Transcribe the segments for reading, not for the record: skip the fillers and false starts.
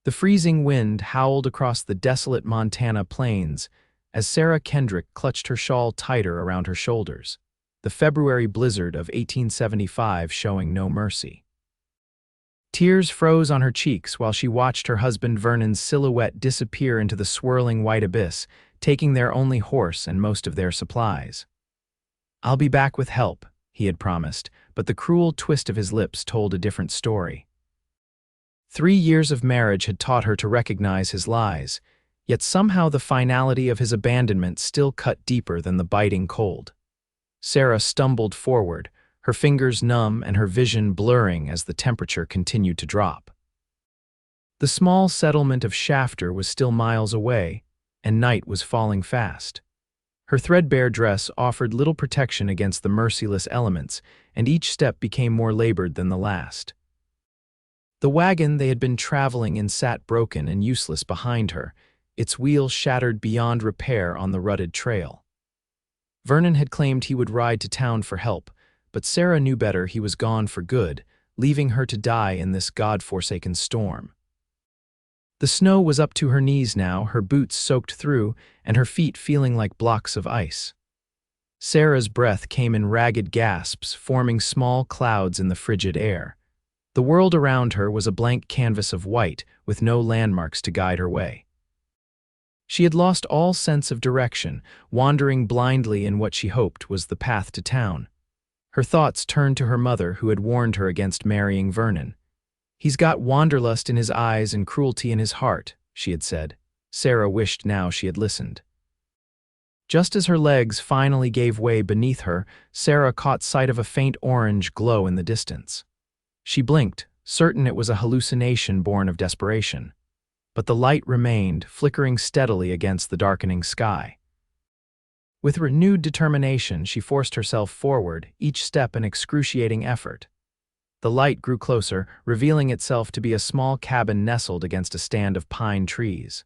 The freezing wind howled across the desolate Montana plains as Sarah Kendrick clutched her shawl tighter around her shoulders, the February blizzard of 1875 showing no mercy. Tears froze on her cheeks while she watched her husband Vernon's silhouette disappear into the swirling white abyss, taking their only horse and most of their supplies. "I'll be back with help," he had promised, but the cruel twist of his lips told a different story. 3 years of marriage had taught her to recognize his lies, yet somehow the finality of his abandonment still cut deeper than the biting cold. Sarah stumbled forward, her fingers numb and her vision blurring as the temperature continued to drop. The small settlement of Shafter was still miles away, and night was falling fast. Her threadbare dress offered little protection against the merciless elements, and each step became more labored than the last. The wagon they had been traveling in sat broken and useless behind her, its wheels shattered beyond repair on the rutted trail. Vernon had claimed he would ride to town for help, but Sarah knew better. He was gone for good, leaving her to die in this God-forsaken storm. The snow was up to her knees now, her boots soaked through, and her feet feeling like blocks of ice. Sarah's breath came in ragged gasps, forming small clouds in the frigid air. The world around her was a blank canvas of white, with no landmarks to guide her way. She had lost all sense of direction, wandering blindly in what she hoped was the path to town. Her thoughts turned to her mother, who had warned her against marrying Vernon. "He's got wanderlust in his eyes and cruelty in his heart," she had said. Sarah wished now she had listened. Just as her legs finally gave way beneath her, Sarah caught sight of a faint orange glow in the distance. She blinked, certain it was a hallucination born of desperation. But the light remained, flickering steadily against the darkening sky. With renewed determination, she forced herself forward, each step an excruciating effort. The light grew closer, revealing itself to be a small cabin nestled against a stand of pine trees.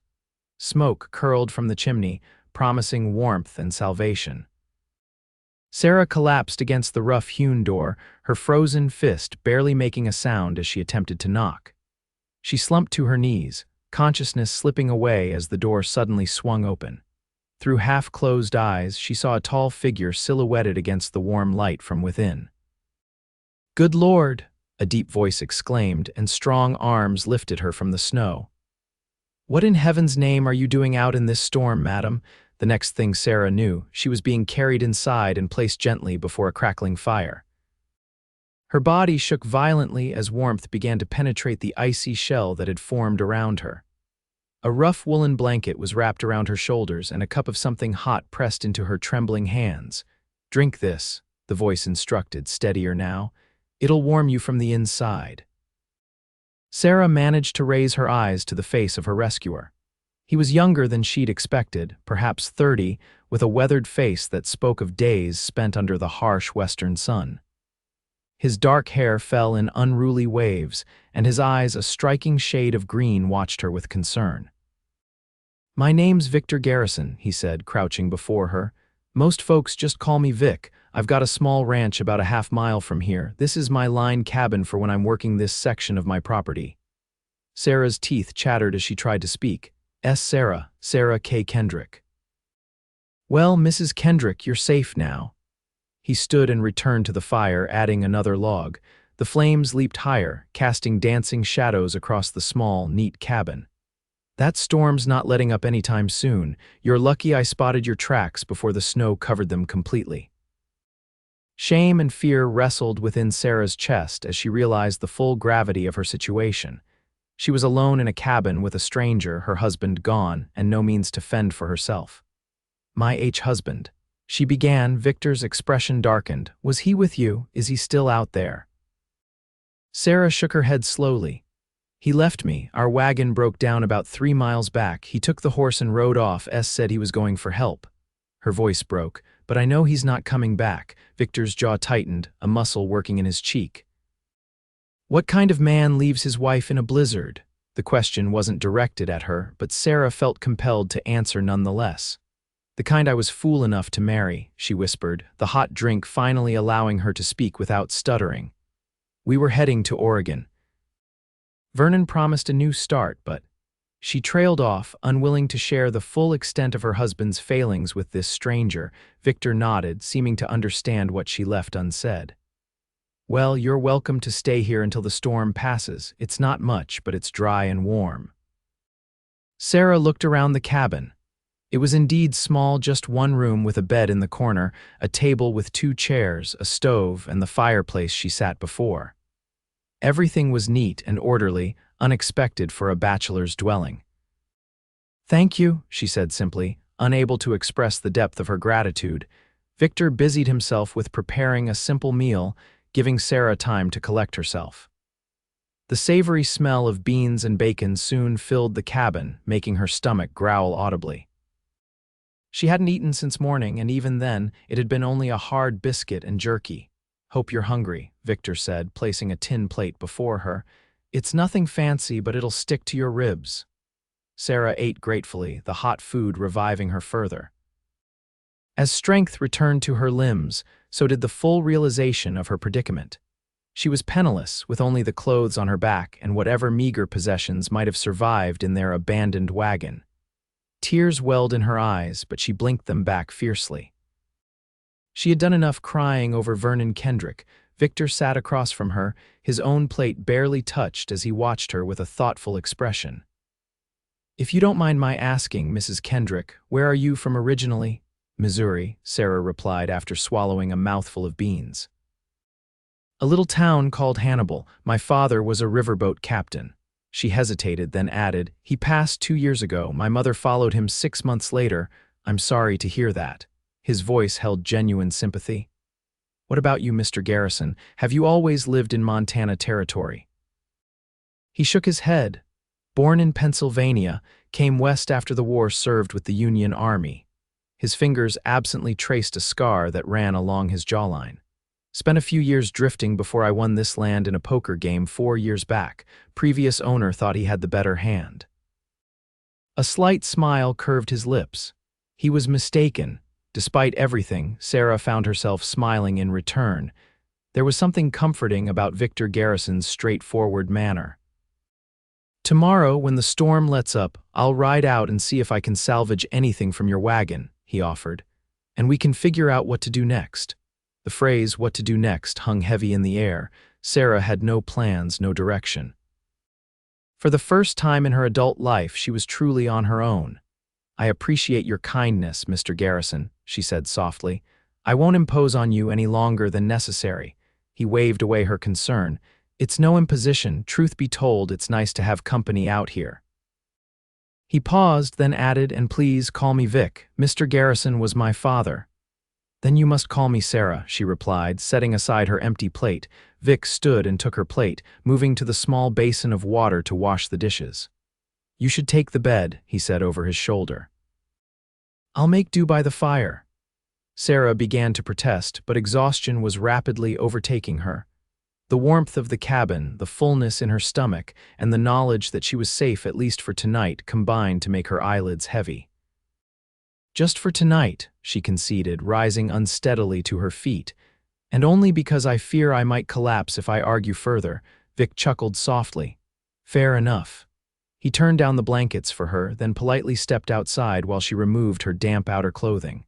Smoke curled from the chimney, promising warmth and salvation. Sarah collapsed against the rough-hewn door, her frozen fist barely making a sound as she attempted to knock. She slumped to her knees, consciousness slipping away as the door suddenly swung open. Through half-closed eyes, she saw a tall figure silhouetted against the warm light from within. "Good Lord!" a deep voice exclaimed, and strong arms lifted her from the snow. "What in heaven's name are you doing out in this storm, madam?" The next thing Sarah knew, she was being carried inside and placed gently before a crackling fire. Her body shook violently as warmth began to penetrate the icy shell that had formed around her. A rough woolen blanket was wrapped around her shoulders and a cup of something hot pressed into her trembling hands. "Drink this," the voice instructed, steadier now. "It'll warm you from the inside." Sarah managed to raise her eyes to the face of her rescuer. He was younger than she'd expected, perhaps 30, with a weathered face that spoke of days spent under the harsh western sun. His dark hair fell in unruly waves, and his eyes, a striking shade of green, watched her with concern. "My name's Victor Garrison," he said, crouching before her. "Most folks just call me Vic. I've got a small ranch about a half-mile from here. This is my line cabin for when I'm working this section of my property." Sarah's teeth chattered as she tried to speak. Sarah K. Kendrick." "Well, Mrs. Kendrick, you're safe now." He stood and returned to the fire, adding another log. The flames leaped higher, casting dancing shadows across the small, neat cabin. "That storm's not letting up anytime soon. You're lucky I spotted your tracks before the snow covered them completely." Shame and fear wrestled within Sarah's chest as she realized the full gravity of her situation. She was alone in a cabin with a stranger, her husband gone, and no means to fend for herself. "My husband," she began. Victor's expression darkened. "Was he with you? Is he still out there?" Sarah shook her head slowly. "He left me. Our wagon broke down about 3 miles back. He took the horse and rode off. Said he was going for help." Her voice broke. "But I know he's not coming back." Victor's jaw tightened, a muscle working in his cheek. "What kind of man leaves his wife in a blizzard?" The question wasn't directed at her, but Sarah felt compelled to answer nonetheless. "The kind I was fool enough to marry," she whispered, the hot drink finally allowing her to speak without stuttering. "We were heading to Oregon. Vernon promised a new start, but She trailed off, unwilling to share the full extent of her husband's failings with this stranger. Victor nodded, seeming to understand what she left unsaid. "Well, you're welcome to stay here until the storm passes. It's not much, but it's dry and warm." Sarah looked around the cabin. It was indeed small, just one room with a bed in the corner, a table with 2 chairs, a stove, and the fireplace she sat before. Everything was neat and orderly, unexpected for a bachelor's dwelling. "Thank you," she said simply, unable to express the depth of her gratitude. Victor busied himself with preparing a simple meal, giving Sarah time to collect herself. The savory smell of beans and bacon soon filled the cabin, making her stomach growl audibly. She hadn't eaten since morning, and even then, it had been only a hard biscuit and jerky. "Hope you're hungry," Victor said, placing a tin plate before her. "It's nothing fancy, but it'll stick to your ribs." Sarah ate gratefully, the hot food reviving her further. As strength returned to her limbs, so did the full realization of her predicament. She was penniless, with only the clothes on her back and whatever meager possessions might have survived in their abandoned wagon. Tears welled in her eyes, but she blinked them back fiercely. She had done enough crying over Vernon Kendrick. Victor sat across from her, his own plate barely touched as he watched her with a thoughtful expression. "If you don't mind my asking, Mrs. Kendrick, where are you from originally?" "Missouri," Sarah replied after swallowing a mouthful of beans. "A little town called Hannibal. My father was a riverboat captain." She hesitated, then added, "He passed 2 years ago. My mother followed him 6 months later. I'm sorry to hear that." His voice held genuine sympathy. "What about you, Mr. Garrison? Have you always lived in Montana territory?" He shook his head. Born in Pennsylvania, came west after the war, served with the Union Army. His fingers absently traced a scar that ran along his jawline. "Spent a few years drifting before I won this land in a poker game 4 years back. Previous owner thought he had the better hand." A slight smile curved his lips. He was mistaken. Despite everything, Sarah found herself smiling in return. There was something comforting about Victor Garrison's straightforward manner. "Tomorrow, when the storm lets up, I'll ride out and see if I can salvage anything from your wagon," he offered, "and we can figure out what to do next." The phrase, "what to do next," hung heavy in the air. Sarah had no plans, no direction. For the first time in her adult life, she was truly on her own. "I appreciate your kindness, Mr. Garrison," she said softly. "I won't impose on you any longer than necessary." He waved away her concern. "It's no imposition. Truth be told, it's nice to have company out here." He paused, then added, "And please call me Vic. Mr. Garrison was my father." "Then you must call me Sarah," she replied, setting aside her empty plate. Vic stood and took her plate, moving to the small basin of water to wash the dishes. "You should take the bed," he said over his shoulder. "I'll make do by the fire." Sarah began to protest, but exhaustion was rapidly overtaking her. The warmth of the cabin, the fullness in her stomach, and the knowledge that she was safe at least for tonight combined to make her eyelids heavy. "Just for tonight," she conceded, rising unsteadily to her feet. "And only because I fear I might collapse if I argue further." Vic chuckled softly. "Fair enough." He turned down the blankets for her, then politely stepped outside while she removed her damp outer clothing.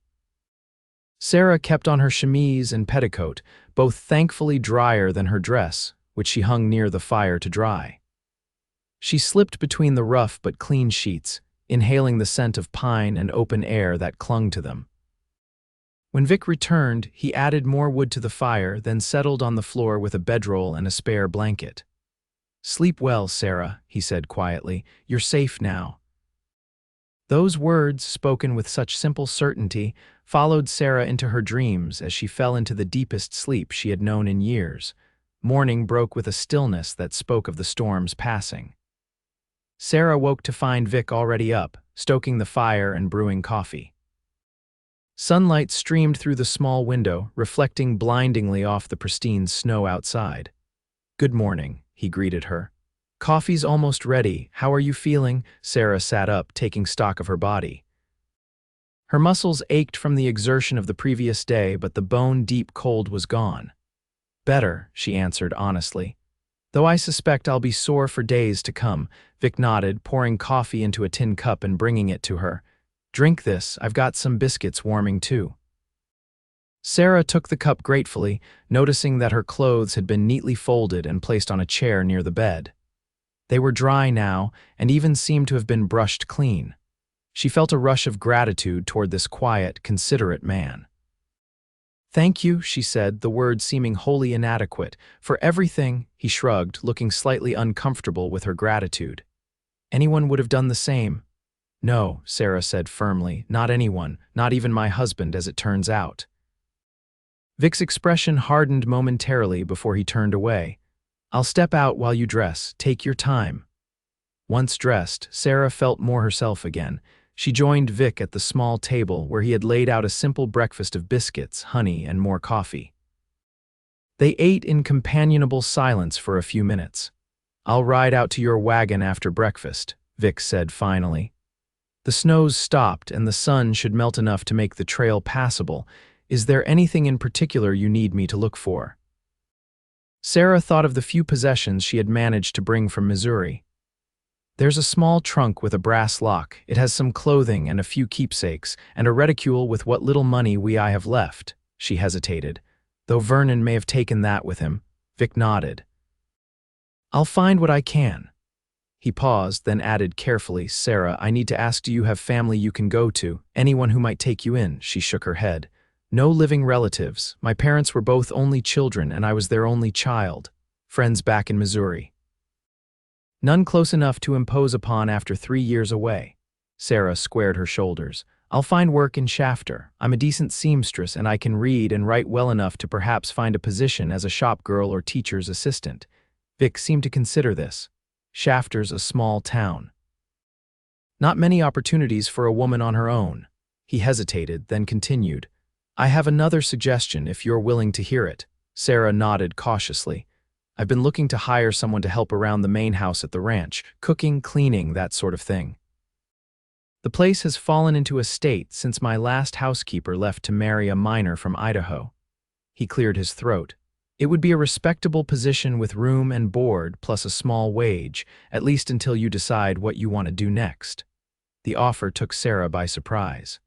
Sarah kept on her chemise and petticoat, both thankfully drier than her dress, which she hung near the fire to dry. She slipped between the rough but clean sheets, inhaling the scent of pine and open air that clung to them. When Vic returned, he added more wood to the fire, then settled on the floor with a bedroll and a spare blanket. "Sleep well, Sarah," he said quietly. "You're safe now." Those words, spoken with such simple certainty, followed Sarah into her dreams as she fell into the deepest sleep she had known in years. Morning broke with a stillness that spoke of the storm's passing. Sarah woke to find Vic already up, stoking the fire and brewing coffee. Sunlight streamed through the small window, reflecting blindingly off the pristine snow outside. "Good morning," he greeted her. "Coffee's almost ready. How are you feeling?" Sarah sat up, taking stock of her body. Her muscles ached from the exertion of the previous day, but the bone-deep cold was gone. "Better," she answered honestly. Though I suspect I'll be sore for days to come, Vic nodded, pouring coffee into a tin cup and bringing it to her. Drink this, I've got some biscuits warming too. Sarah took the cup gratefully, noticing that her clothes had been neatly folded and placed on a chair near the bed. They were dry now, and even seemed to have been brushed clean. She felt a rush of gratitude toward this quiet, considerate man. Thank you, she said, the words seeming wholly inadequate. For everything, he shrugged, looking slightly uncomfortable with her gratitude. Anyone would have done the same. No, Sarah said firmly, not anyone, not even my husband, as it turns out. Vic's expression hardened momentarily before he turned away. I'll step out while you dress. Take your time. Once dressed, Sarah felt more herself again. She joined Vic at the small table where he had laid out a simple breakfast of biscuits, honey, and more coffee. They ate in companionable silence for a few minutes. I'll ride out to your wagon after breakfast, Vic said finally. The snows stopped and the sun should melt enough to make the trail passable. Is there anything in particular you need me to look for? Sarah thought of the few possessions she had managed to bring from Missouri. There's a small trunk with a brass lock. It has some clothing and a few keepsakes, and a reticule with what little money I have left. She hesitated, though Vernon may have taken that with him. Vic nodded. I'll find what I can. He paused, then added carefully, Sarah, I need to ask, do you have family you can go to? Anyone who might take you in? She shook her head. No living relatives. My parents were both only children, and I was their only child. Friends back in Missouri. None close enough to impose upon after 3 years away. Sarah squared her shoulders. I'll find work in Shafter. I'm a decent seamstress, and I can read and write well enough to perhaps find a position as a shop girl or teacher's assistant. Vic seemed to consider this. Shafter's a small town. Not many opportunities for a woman on her own. He hesitated, then continued. I have another suggestion if you're willing to hear it. Sarah nodded cautiously. I've been looking to hire someone to help around the main house at the ranch, cooking, cleaning, that sort of thing. The place has fallen into a state since my last housekeeper left to marry a miner from Idaho. He cleared his throat. It would be a respectable position with room and board plus a small wage, at least until you decide what you want to do next. The offer took Sarah by surprise.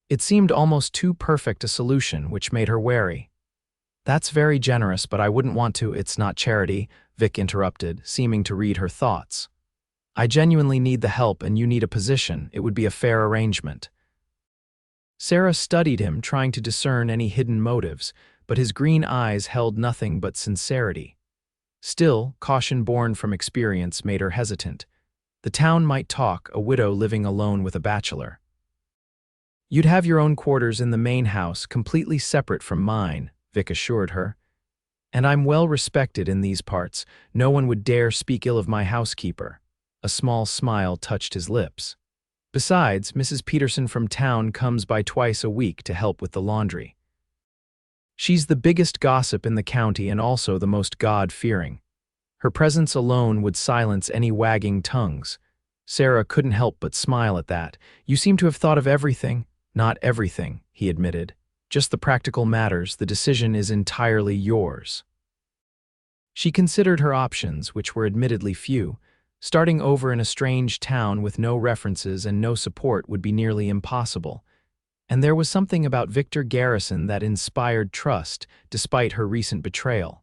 It seemed almost too perfect a solution, which made her wary. That's very generous, but I wouldn't want to. It's not charity, Vic interrupted, seeming to read her thoughts. I genuinely need the help and you need a position. It would be a fair arrangement. Sarah studied him, trying to discern any hidden motives, but his green eyes held nothing but sincerity. Still, caution born from experience made her hesitant. The town might talk, a widow living alone with a bachelor. You'd have your own quarters in the main house, completely separate from mine, Vic assured her. And I'm well respected in these parts. No one would dare speak ill of my housekeeper. A small smile touched his lips. Besides, Mrs. Peterson from town comes by twice a week to help with the laundry. She's the biggest gossip in the county and also the most God-fearing. Her presence alone would silence any wagging tongues. Sarah couldn't help but smile at that. You seem to have thought of everything. Not everything, he admitted. Just the practical matters. The decision is entirely yours. She considered her options, which were admittedly few. Starting over in a strange town with no references and no support would be nearly impossible. And there was something about Victor Garrison that inspired trust, despite her recent betrayal.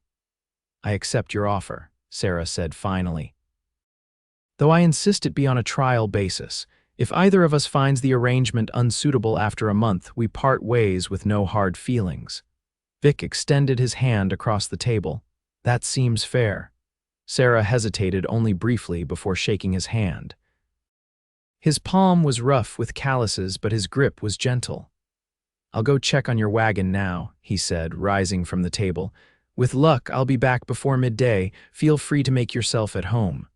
I accept your offer, Sarah said finally. Though I insist it be on a trial basis. If either of us finds the arrangement unsuitable after a month, we part ways with no hard feelings. Vic extended his hand across the table. That seems fair. Sarah hesitated only briefly before shaking his hand. His palm was rough with calluses, but his grip was gentle. I'll go check on your wagon now, he said, rising from the table. With luck, I'll be back before midday. Feel free to make yourself at home.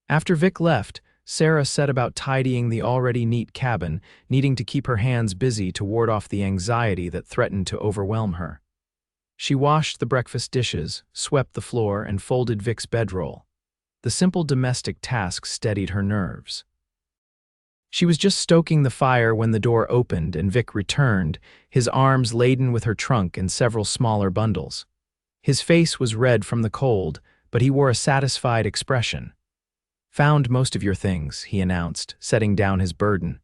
After Vic left, Sarah set about tidying the already neat cabin, needing to keep her hands busy to ward off the anxiety that threatened to overwhelm her. She washed the breakfast dishes, swept the floor, and folded Vic's bedroll. The simple domestic task steadied her nerves. She was just stoking the fire when the door opened and Vic returned, his arms laden with her trunk and several smaller bundles. His face was red from the cold, but he wore a satisfied expression. "Found most of your things," he announced, setting down his burden.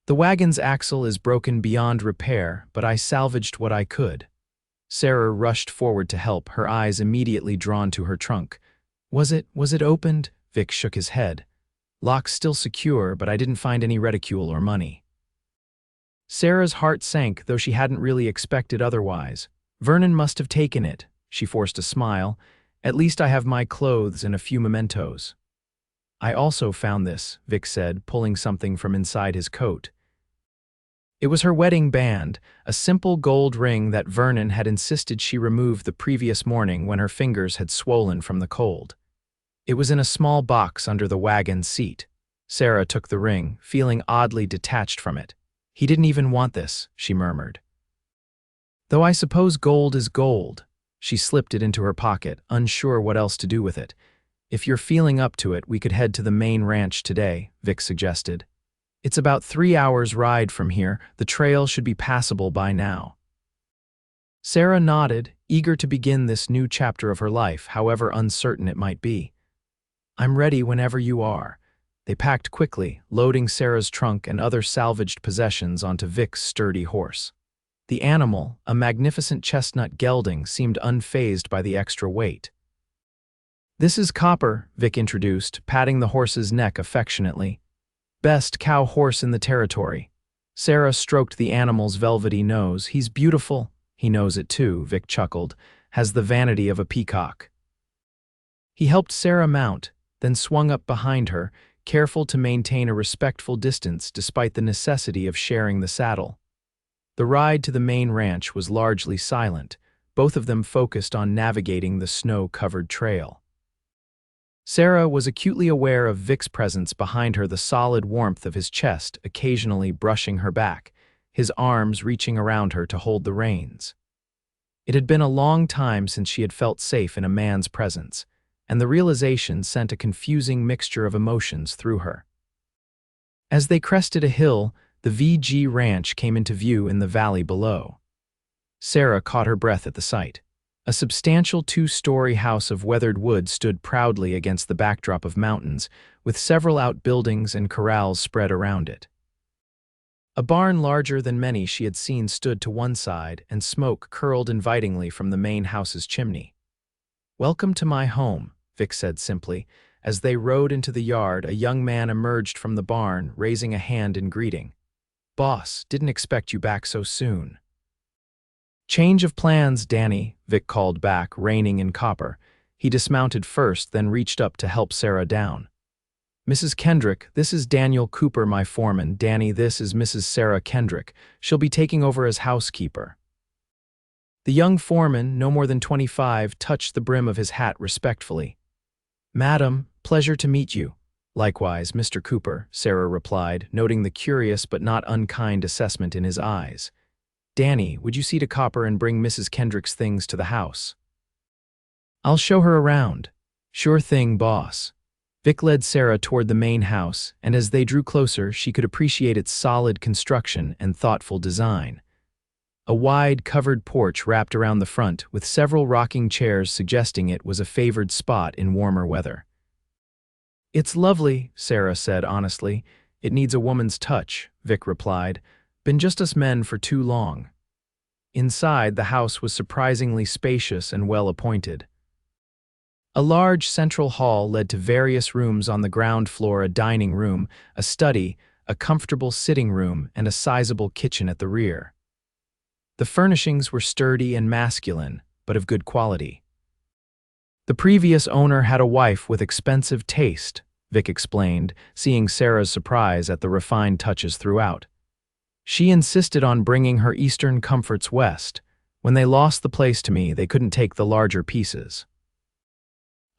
"The wagon's axle is broken beyond repair, but I salvaged what I could." Sarah rushed forward to help, her eyes immediately drawn to her trunk. Was it opened?" Vic shook his head. "Lock's still secure, but I didn't find any reticule or money." Sarah's heart sank, though she hadn't really expected otherwise. "Vernon must have taken it." She forced a smile. "At least I have my clothes and a few mementos." "I also found this," Vic said, pulling something from inside his coat. It was her wedding band, a simple gold ring that Vernon had insisted she remove the previous morning when her fingers had swollen from the cold. It was in a small box under the wagon seat. Sarah took the ring, feeling oddly detached from it. "He didn't even want this," she murmured. "Though I suppose gold is gold." She slipped it into her pocket, unsure what else to do with it. "If you're feeling up to it, we could head to the main ranch today," Vic suggested. "It's about 3 hours' ride from here. The trail should be passable by now." Sarah nodded, eager to begin this new chapter of her life, however uncertain it might be. "I'm ready whenever you are." They packed quickly, loading Sarah's trunk and other salvaged possessions onto Vic's sturdy horse. The animal, a magnificent chestnut gelding, seemed unfazed by the extra weight. "This is Copper," Vic introduced, patting the horse's neck affectionately. "Best cow horse in the territory." Sarah stroked the animal's velvety nose. "He's beautiful." "He knows it too," Vic chuckled. "Has the vanity of a peacock." He helped Sarah mount, then swung up behind her, careful to maintain a respectful distance despite the necessity of sharing the saddle. The ride to the main ranch was largely silent, both of them focused on navigating the snow-covered trail. Sarah was acutely aware of Vic's presence behind her, the solid warmth of his chest occasionally brushing her back, his arms reaching around her to hold the reins. It had been a long time since she had felt safe in a man's presence, and the realization sent a confusing mixture of emotions through her. As they crested a hill, the VG Ranch came into view in the valley below. Sarah caught her breath at the sight. A substantial 2-story house of weathered wood stood proudly against the backdrop of mountains, with several outbuildings and corrals spread around it. A barn larger than many she had seen stood to one side, and smoke curled invitingly from the main house's chimney. "Welcome to my home," Vic said simply. As they rode into the yard, a young man emerged from the barn, raising a hand in greeting. "Boss, didn't expect you back so soon." "Change of plans, Danny," Vic called back, reining in Copper. He dismounted first, then reached up to help Sarah down. "Mrs. Kendrick, this is Daniel Cooper, my foreman. Danny, this is Mrs. Sarah Kendrick. She'll be taking over as housekeeper." The young foreman, no more than 25, touched the brim of his hat respectfully. "Madam, pleasure to meet you." "Likewise, Mr. Cooper," Sarah replied, noting the curious but not unkind assessment in his eyes. "Danny, would you see to Copper and bring Mrs. Kendrick's things to the house?" "I'll show her around." "Sure thing, boss." Vic led Sarah toward the main house, and as they drew closer, she could appreciate its solid construction and thoughtful design. A wide, covered porch wrapped around the front, with several rocking chairs suggesting it was a favored spot in warmer weather. "It's lovely," Sarah said honestly. "It needs a woman's touch," Vic replied. "Been just us men for too long." Inside, the house was surprisingly spacious and well-appointed. A large central hall led to various rooms on the ground floor: a dining room, a study, a comfortable sitting room, and a sizable kitchen at the rear. The furnishings were sturdy and masculine, but of good quality. "The previous owner had a wife with expensive taste," Vic explained, seeing Sarah's surprise at the refined touches throughout. "She insisted on bringing her Eastern comforts west. When they lost the place to me, they couldn't take the larger pieces."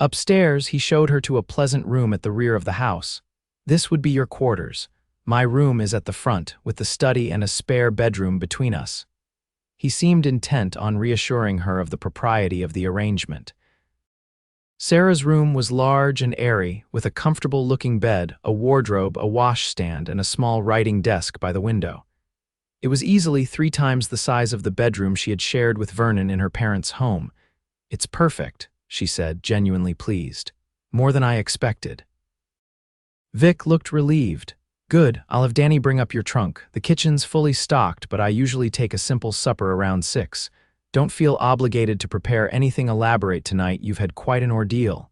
Upstairs, he showed her to a pleasant room at the rear of the house. "This would be your quarters. My room is at the front, with the study and a spare bedroom between us." He seemed intent on reassuring her of the propriety of the arrangement. Sarah's room was large and airy, with a comfortable-looking bed, a wardrobe, a washstand, and a small writing desk by the window. It was easily 3 times the size of the bedroom she had shared with Vernon in her parents' home. "It's perfect," she said, genuinely pleased. "More than I expected." Vic looked relieved. "Good, I'll have Danny bring up your trunk. The kitchen's fully stocked, but I usually take a simple supper around 6. Don't feel obligated to prepare anything elaborate tonight. You've had quite an ordeal."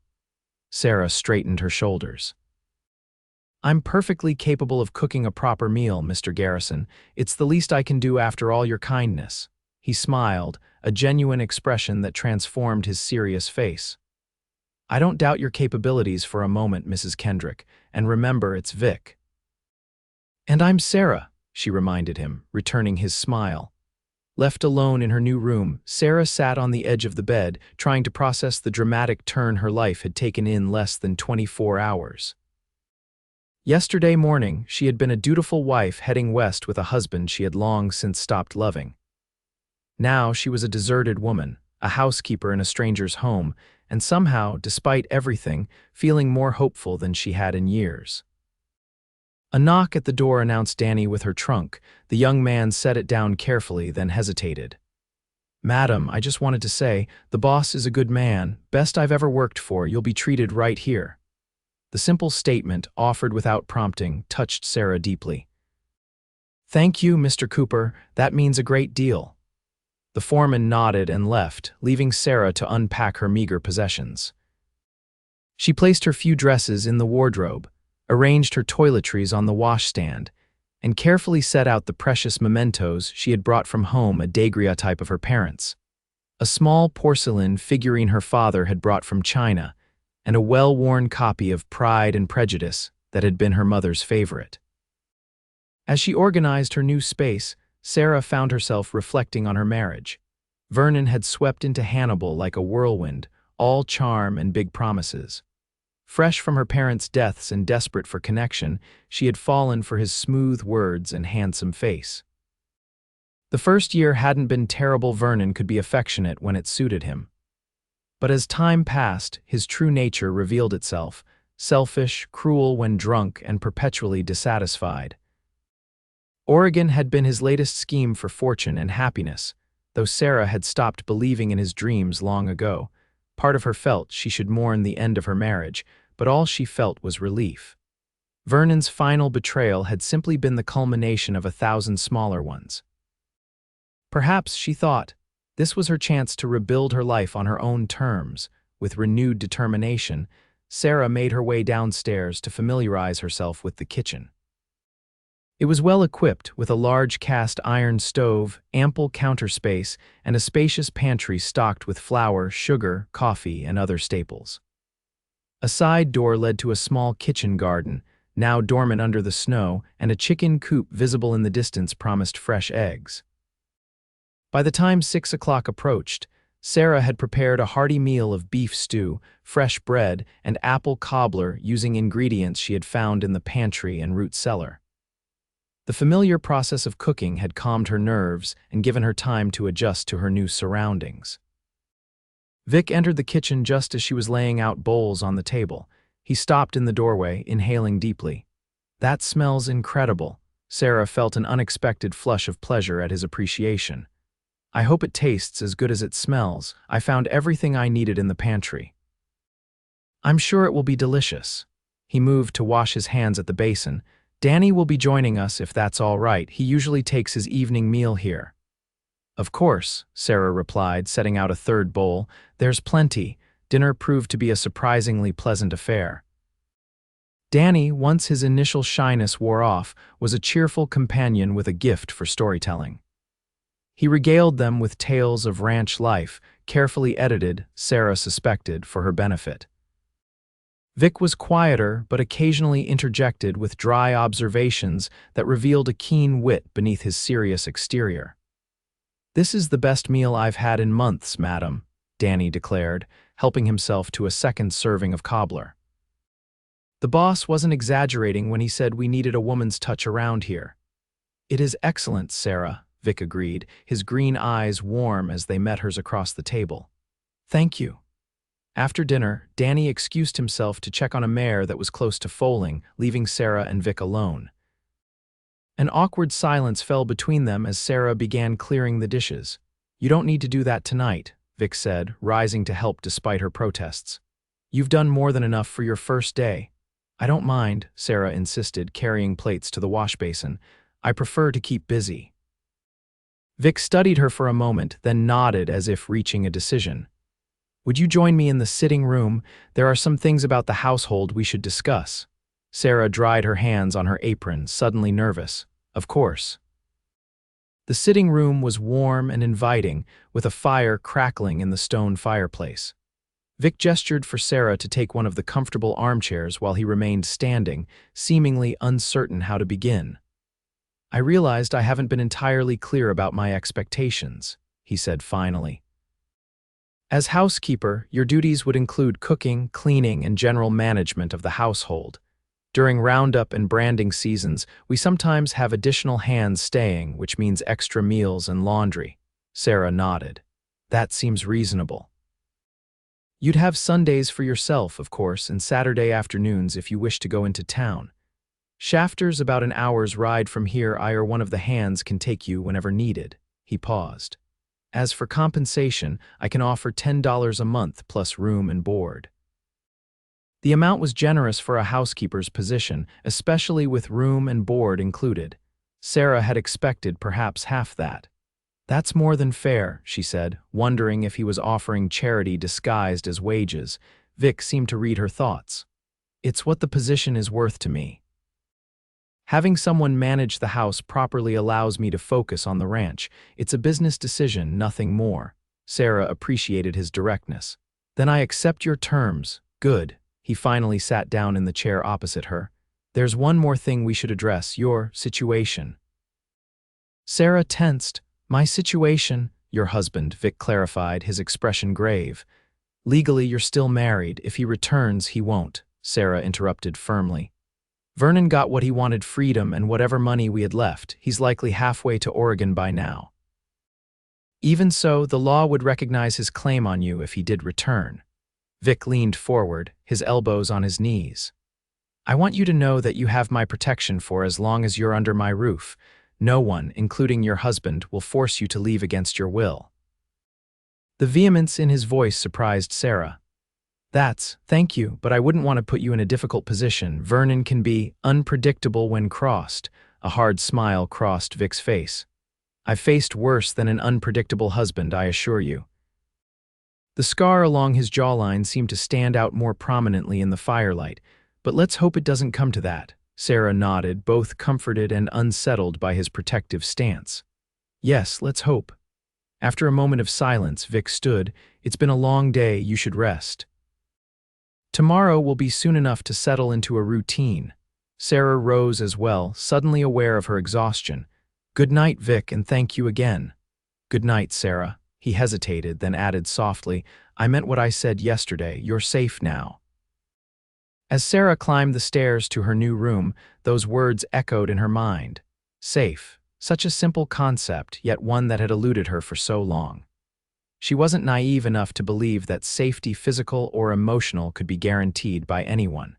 Sarah straightened her shoulders. "I'm perfectly capable of cooking a proper meal, Mr. Garrison. It's the least I can do after all your kindness." He smiled, a genuine expression that transformed his serious face. "I don't doubt your capabilities for a moment, Mrs. Kendrick, and remember, it's Vic." "And I'm Sarah," she reminded him, returning his smile. Left alone in her new room, Sarah sat on the edge of the bed, trying to process the dramatic turn her life had taken in less than 24 hours. Yesterday morning, she had been a dutiful wife heading west with a husband she had long since stopped loving. Now she was a deserted woman, a housekeeper in a stranger's home, and somehow, despite everything, feeling more hopeful than she had in years. A knock at the door announced Danny with her trunk. The young man set it down carefully, then hesitated. "Madam, I just wanted to say, the boss is a good man, best I've ever worked for. You'll be treated right here." The simple statement, offered without prompting, touched Sarah deeply. "Thank you, Mr. Cooper, that means a great deal." The foreman nodded and left, leaving Sarah to unpack her meager possessions. She placed her few dresses in the wardrobe, arranged her toiletries on the washstand, and carefully set out the precious mementos she had brought from home, a daguerreotype of her parents, a small porcelain figurine her father had brought from China, and a well-worn copy of Pride and Prejudice that had been her mother's favorite. As she organized her new space, Sarah found herself reflecting on her marriage. Vernon had swept into Hannibal like a whirlwind, all charm and big promises. Fresh from her parents' deaths and desperate for connection, she had fallen for his smooth words and handsome face. The first year hadn't been terrible. Vernon could be affectionate when it suited him. But as time passed, his true nature revealed itself, selfish, cruel when drunk, and perpetually dissatisfied. Oregon had been his latest scheme for fortune and happiness, though Sarah had stopped believing in his dreams long ago. Part of her felt she should mourn the end of her marriage, but all she felt was relief. Vernon's final betrayal had simply been the culmination of 1,000 smaller ones. Perhaps, she thought, this was her chance to rebuild her life on her own terms. With renewed determination, Sarah made her way downstairs to familiarize herself with the kitchen. It was well equipped with a large cast iron stove, ample counter space, and a spacious pantry stocked with flour, sugar, coffee, and other staples. A side door led to a small kitchen garden, now dormant under the snow, and a chicken coop visible in the distance promised fresh eggs. By the time 6 o'clock approached, Sarah had prepared a hearty meal of beef stew, fresh bread, and apple cobbler using ingredients she had found in the pantry and root cellar. The familiar process of cooking had calmed her nerves and given her time to adjust to her new surroundings. Vic entered the kitchen just as she was laying out bowls on the table. He stopped in the doorway, inhaling deeply. "That smells incredible." Sarah felt an unexpected flush of pleasure at his appreciation. "I hope it tastes as good as it smells. I found everything I needed in the pantry." "I'm sure it will be delicious." He moved to wash his hands at the basin. "Danny will be joining us if that's all right. He usually takes his evening meal here." "Of course," Sarah replied, setting out a third bowl. "There's plenty." Dinner proved to be a surprisingly pleasant affair. Danny, once his initial shyness wore off, was a cheerful companion with a gift for storytelling. He regaled them with tales of ranch life, carefully edited, Sarah suspected, for her benefit. Vic was quieter, but occasionally interjected with dry observations that revealed a keen wit beneath his serious exterior. "This is the best meal I've had in months, madam," Danny declared, helping himself to a second serving of cobbler. The boss wasn't exaggerating when he said we needed a woman's touch around here. "It is excellent, Sarah," Vic agreed, his green eyes warm as they met hers across the table. "Thank you." After dinner, Danny excused himself to check on a mare that was close to foaling, leaving Sarah and Vic alone. An awkward silence fell between them as Sarah began clearing the dishes. "You don't need to do that tonight," Vic said, rising to help despite her protests. "You've done more than enough for your first day." "I don't mind," Sarah insisted, carrying plates to the wash basin. "I prefer to keep busy." Vic studied her for a moment, then nodded as if reaching a decision. "Would you join me in the sitting room? There are some things about the household we should discuss." Sarah dried her hands on her apron, suddenly nervous. "Of course." The sitting room was warm and inviting, with a fire crackling in the stone fireplace. Vic gestured for Sarah to take one of the comfortable armchairs while he remained standing, seemingly uncertain how to begin. "I realized I haven't been entirely clear about my expectations," he said finally. "As housekeeper, your duties would include cooking, cleaning, and general management of the household. During roundup and branding seasons, we sometimes have additional hands staying, which means extra meals and laundry." Sarah nodded. "That seems reasonable." "You'd have Sundays for yourself, of course, and Saturday afternoons if you wish to go into town. Shafter's about an hour's ride from here. I or one of the hands can take you whenever needed." He paused. "As for compensation, I can offer $10 a month plus room and board." The amount was generous for a housekeeper's position, especially with room and board included. Sarah had expected perhaps half that. "That's more than fair," she said, wondering if he was offering charity disguised as wages. Vic seemed to read her thoughts. "It's what the position is worth to me. Having someone manage the house properly allows me to focus on the ranch. It's a business decision, nothing more." Sarah appreciated his directness. "Then I accept your terms." "Good." He finally sat down in the chair opposite her. "There's one more thing we should address, your situation." Sarah tensed. "My situation?" "Your husband," Vic clarified, his expression grave. "Legally, you're still married. If he returns, he won't," Sarah interrupted firmly. "Vernon got what he wanted, freedom and whatever money we had left. He's likely halfway to Oregon by now. Even so, the law would recognize his claim on you if he did return." Vic leaned forward, his elbows on his knees. "I want you to know that you have my protection for as long as you're under my roof. No one, including your husband, will force you to leave against your will." The vehemence in his voice surprised Sarah. Thank you, but I wouldn't want to put you in a difficult position. Vernon can be unpredictable when crossed." A hard smile crossed Vic's face. "I've faced worse than an unpredictable husband, I assure you." The scar along his jawline seemed to stand out more prominently in the firelight. "But let's hope it doesn't come to that." Sarah nodded, both comforted and unsettled by his protective stance. "Yes, let's hope." After a moment of silence, Vic stood. "It's been a long day, you should rest. Tomorrow will be soon enough to settle into a routine." Sarah rose as well, suddenly aware of her exhaustion. "Good night, Vic, and thank you again." "Good night, Sarah." He hesitated, then added softly, "I meant what I said yesterday. You're safe now." As Sarah climbed the stairs to her new room, those words echoed in her mind. Safe. Such a simple concept, yet one that had eluded her for so long. She wasn't naive enough to believe that safety, physical or emotional, could be guaranteed by anyone.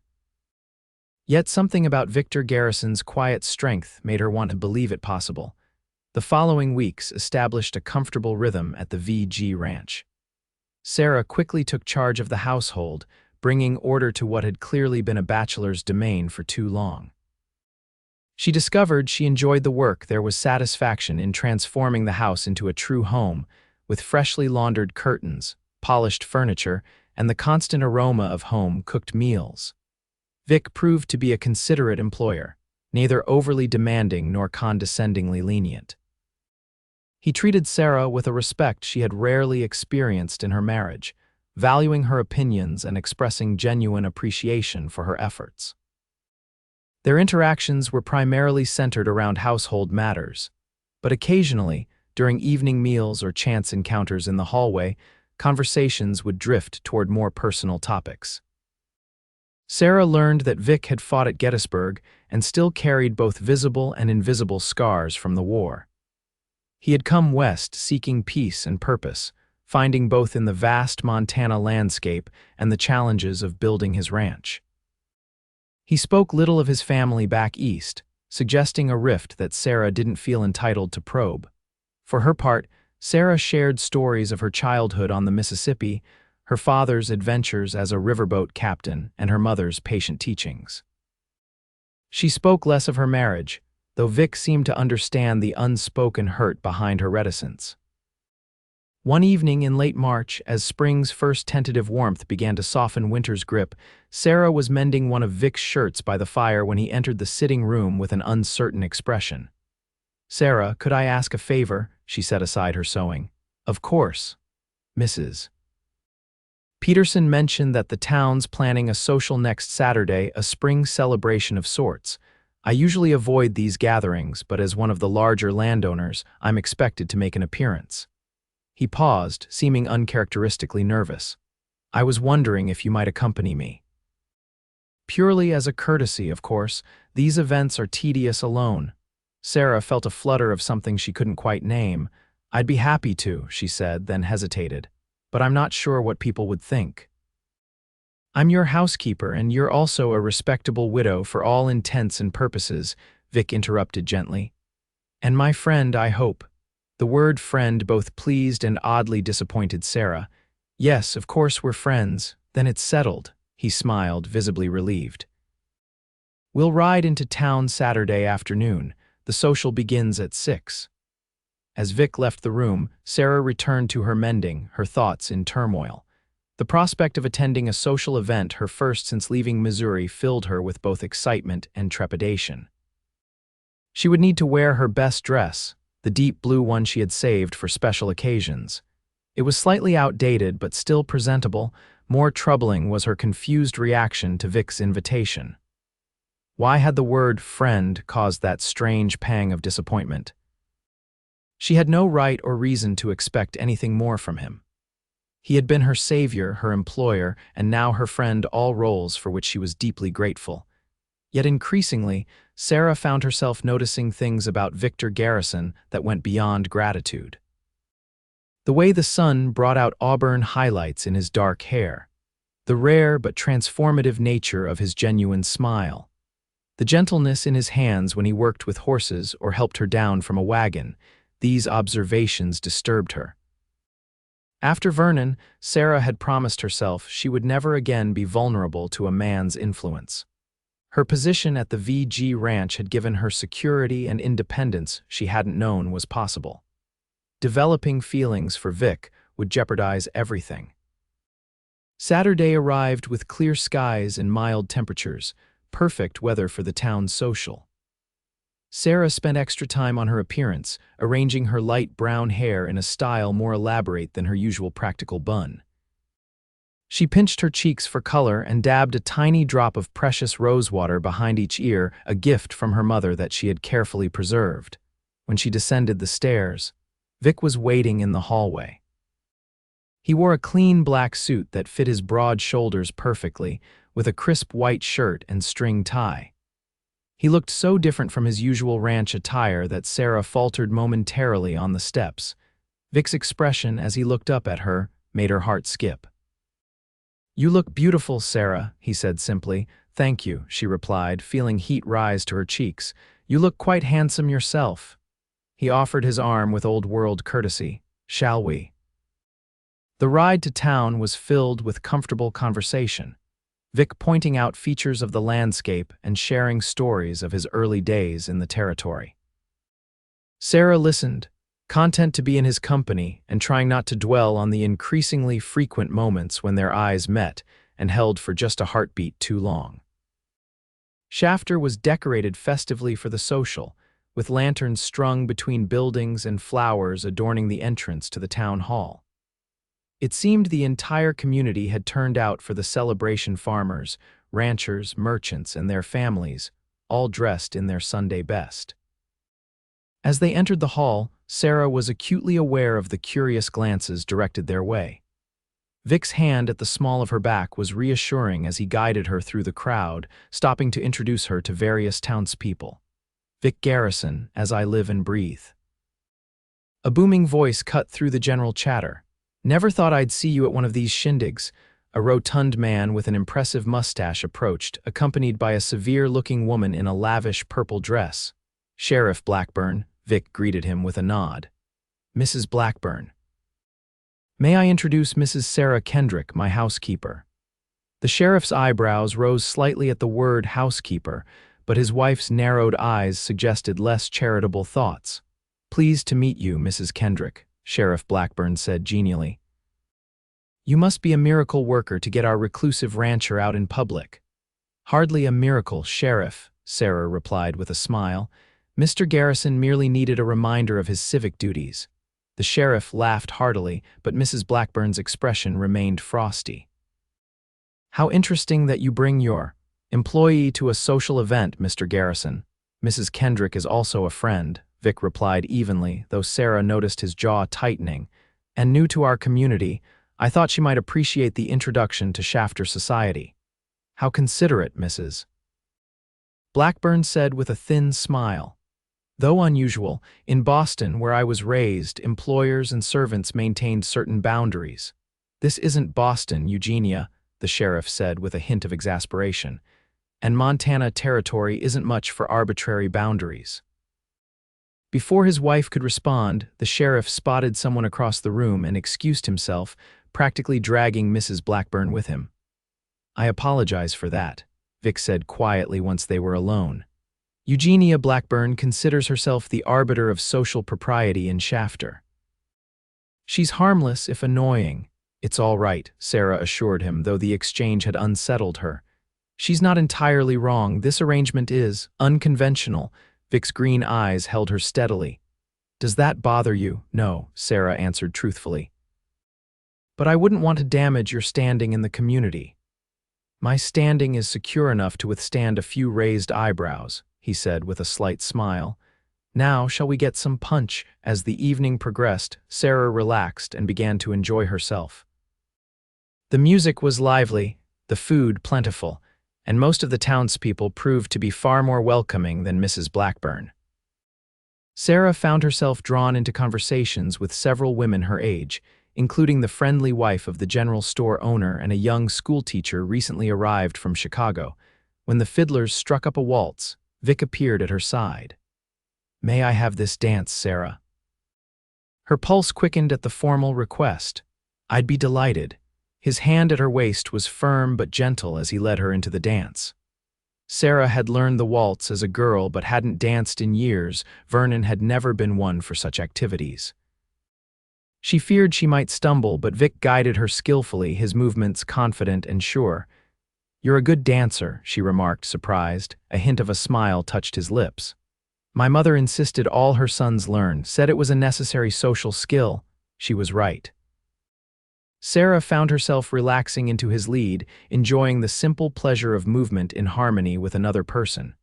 Yet something about Victor Garrison's quiet strength made her want to believe it possible. The following weeks established a comfortable rhythm at the VG ranch. Sarah quickly took charge of the household, bringing order to what had clearly been a bachelor's domain for too long. She discovered she enjoyed the work. There was satisfaction in transforming the house into a true home, with freshly laundered curtains, polished furniture, and the constant aroma of home-cooked meals. Vic proved to be a considerate employer, neither overly demanding nor condescendingly lenient. He treated Sarah with a respect she had rarely experienced in her marriage, valuing her opinions and expressing genuine appreciation for her efforts. Their interactions were primarily centered around household matters, but occasionally, during evening meals or chance encounters in the hallway, conversations would drift toward more personal topics. Sarah learned that Vic had fought at Gettysburg and still carried both visible and invisible scars from the war. He had come west seeking peace and purpose, finding both in the vast Montana landscape and the challenges of building his ranch. He spoke little of his family back east, suggesting a rift that Sarah didn't feel entitled to probe. For her part, Sarah shared stories of her childhood on the Mississippi, her father's adventures as a riverboat captain, and her mother's patient teachings. She spoke less of her marriage, though Vic seemed to understand the unspoken hurt behind her reticence. One evening in late March, as spring's first tentative warmth began to soften winter's grip, Sarah was mending one of Vic's shirts by the fire when he entered the sitting room with an uncertain expression. "Sarah, could I ask a favor?" she set aside her sewing. "Of course, Mrs. Peterson mentioned that the town's planning a social next Saturday, a spring celebration of sorts. I usually avoid these gatherings, but as one of the larger landowners, I'm expected to make an appearance." He paused, seeming uncharacteristically nervous. "I was wondering if you might accompany me." Purely as a courtesy, of course, these events are tedious alone. Sarah felt a flutter of something she couldn't quite name. "I'd be happy to," she said, then hesitated. "But I'm not sure what people would think." "I'm your housekeeper, and you're also a respectable widow for all intents and purposes," Vic interrupted gently. "And my friend, I hope." The word friend both pleased and oddly disappointed Sarah. "Yes, of course we're friends. Then it's settled," he smiled, visibly relieved. "We'll ride into town Saturday afternoon. The social begins at 6. As Vic left the room, Sarah returned to her mending, her thoughts in turmoil. The prospect of attending a social event, her first since leaving Missouri, filled her with both excitement and trepidation. She would need to wear her best dress, the deep blue one she had saved for special occasions. It was slightly outdated but still presentable. More troubling was her confused reaction to Vic's invitation. Why had the word friend caused that strange pang of disappointment? She had no right or reason to expect anything more from him. He had been her savior, her employer, and now her friend, all roles for which she was deeply grateful. Yet increasingly, Sarah found herself noticing things about Victor Garrison that went beyond gratitude. The way the sun brought out auburn highlights in his dark hair, the rare but transformative nature of his genuine smile, the gentleness in his hands when he worked with horses or helped her down from a wagon, these observations disturbed her. After Vernon, Sarah had promised herself she would never again be vulnerable to a man's influence. Her position at the VG ranch had given her security and independence she hadn't known was possible. Developing feelings for Vic would jeopardize everything. Saturday arrived with clear skies and mild temperatures, perfect weather for the town's social. Sarah spent extra time on her appearance, arranging her light brown hair in a style more elaborate than her usual practical bun. She pinched her cheeks for color and dabbed a tiny drop of precious rosewater behind each ear, a gift from her mother that she had carefully preserved. When she descended the stairs, Vic was waiting in the hallway. He wore a clean black suit that fit his broad shoulders perfectly, with a crisp white shirt and string tie. He looked so different from his usual ranch attire that Sarah faltered momentarily on the steps. Vic's expression as he looked up at her made her heart skip. "You look beautiful, Sarah," he said simply. "Thank you," she replied, feeling heat rise to her cheeks. "You look quite handsome yourself." He offered his arm with old-world courtesy. "Shall we?" The ride to town was filled with comfortable conversation, Vic pointing out features of the landscape and sharing stories of his early days in the territory. Sarah listened, content to be in his company and trying not to dwell on the increasingly frequent moments when their eyes met and held for just a heartbeat too long. Shafter was decorated festively for the social, with lanterns strung between buildings and flowers adorning the entrance to the town hall. It seemed the entire community had turned out for the celebration. Farmers, ranchers, merchants, and their families, all dressed in their Sunday best. As they entered the hall, Sarah was acutely aware of the curious glances directed their way. Vic's hand at the small of her back was reassuring as he guided her through the crowd, stopping to introduce her to various townspeople. "Vic Garrison, as I live and breathe." A booming voice cut through the general chatter. "Never thought I'd see you at one of these shindigs. A rotund man with an impressive mustache approached, accompanied by a severe-looking woman in a lavish purple dress. "Sheriff Blackburn," Vic greeted him with a nod. "Mrs. Blackburn. May I introduce Mrs. Sarah Kendrick, my housekeeper?" The sheriff's eyebrows rose slightly at the word housekeeper, but his wife's narrowed eyes suggested less charitable thoughts. "Pleased to meet you, Mrs. Kendrick," Sheriff Blackburn said genially. "You must be a miracle worker to get our reclusive rancher out in public." "Hardly a miracle, Sheriff," Sarah replied with a smile. "Mr. Garrison merely needed a reminder of his civic duties." The sheriff laughed heartily, but Mrs. Blackburn's expression remained frosty. "How interesting that you bring your employee to a social event, Mr. Garrison. Mrs. Kendrick is also a friend," Vic replied evenly, though Sarah noticed his jaw tightening. "And new to our community, I thought she might appreciate the introduction to Shafter society." "How considerate, Mrs. Blackburn said with a thin smile. "Though unusual, in Boston, where I was raised, employers and servants maintained certain boundaries." "This isn't Boston, Eugenia," the sheriff said with a hint of exasperation. "And Montana territory isn't much for arbitrary boundaries." Before his wife could respond, the sheriff spotted someone across the room and excused himself, practically dragging Mrs. Blackburn with him. "I apologize for that," Vic said quietly once they were alone. "Eugenia Blackburn considers herself the arbiter of social propriety in Shafter." "She's harmless if annoying." "It's all right," Sarah assured him, though the exchange had unsettled her. "She's not entirely wrong. This arrangement is unconventional." Vic's green eyes held her steadily. "Does that bother you?" "No," Sarah answered truthfully. "But I wouldn't want to damage your standing in the community." "My standing is secure enough to withstand a few raised eyebrows," he said with a slight smile. "Now shall we get some punch?" As the evening progressed, Sarah relaxed and began to enjoy herself. The music was lively, the food plentiful, and most of the townspeople proved to be far more welcoming than Mrs. Blackburn. Sarah found herself drawn into conversations with several women her age, including the friendly wife of the general store owner and a young schoolteacher recently arrived from Chicago. When the fiddlers struck up a waltz, Vic appeared at her side. "May I have this dance, Sarah?" Her pulse quickened at the formal request. "I'd be delighted." His hand at her waist was firm but gentle as he led her into the dance. Sarah had learned the waltz as a girl but hadn't danced in years. Vernon had never been one for such activities. She feared she might stumble, but Vic guided her skillfully, his movements confident and sure. "You're a good dancer," she remarked, surprised. A hint of a smile touched his lips. "My mother insisted all her sons learn, said it was a necessary social skill." She was right. Sarah found herself relaxing into his lead, enjoying the simple pleasure of movement in harmony with another person.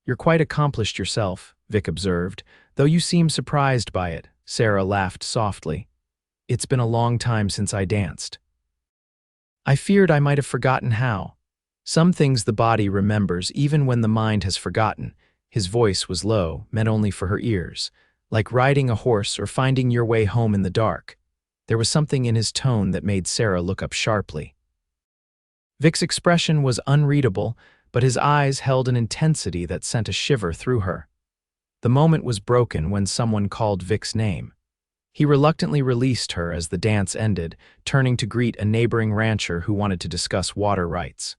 "You're quite accomplished yourself," Vic observed, "though you seem surprised by it." Sarah laughed softly. "It's been a long time since I danced. I feared I might have forgotten how. Some things the body remembers even when the mind has forgotten." His voice was low, meant only for her ears. "Like riding a horse or finding your way home in the dark." There was something in his tone that made Sarah look up sharply. Vic's expression was unreadable, but his eyes held an intensity that sent a shiver through her. The moment was broken when someone called Vic's name. He reluctantly released her as the dance ended, turning to greet a neighboring rancher who wanted to discuss water rights.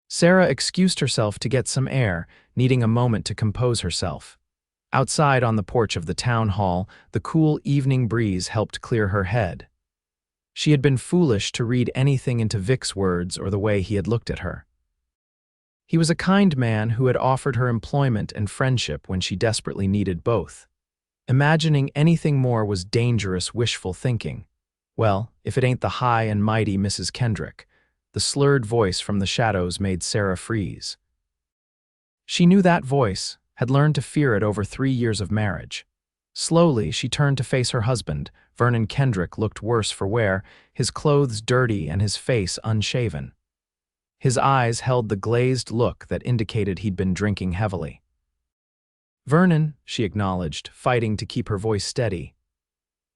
Sarah excused herself to get some air, needing a moment to compose herself. Outside on the porch of the town hall, the cool evening breeze helped clear her head. She had been foolish to read anything into Vic's words or the way he had looked at her. He was a kind man who had offered her employment and friendship when she desperately needed both. Imagining anything more was dangerous, wishful thinking. "Well, if it ain't the high and mighty Mrs. Kendrick." The slurred voice from the shadows made Sarah freeze. She knew that voice, had learned to fear it over 3 years of marriage. Slowly, she turned to face her husband. Vernon Kendrick looked worse for wear, his clothes dirty and his face unshaven. His eyes held the glazed look that indicated he'd been drinking heavily. "Vernon," she acknowledged, fighting to keep her voice steady.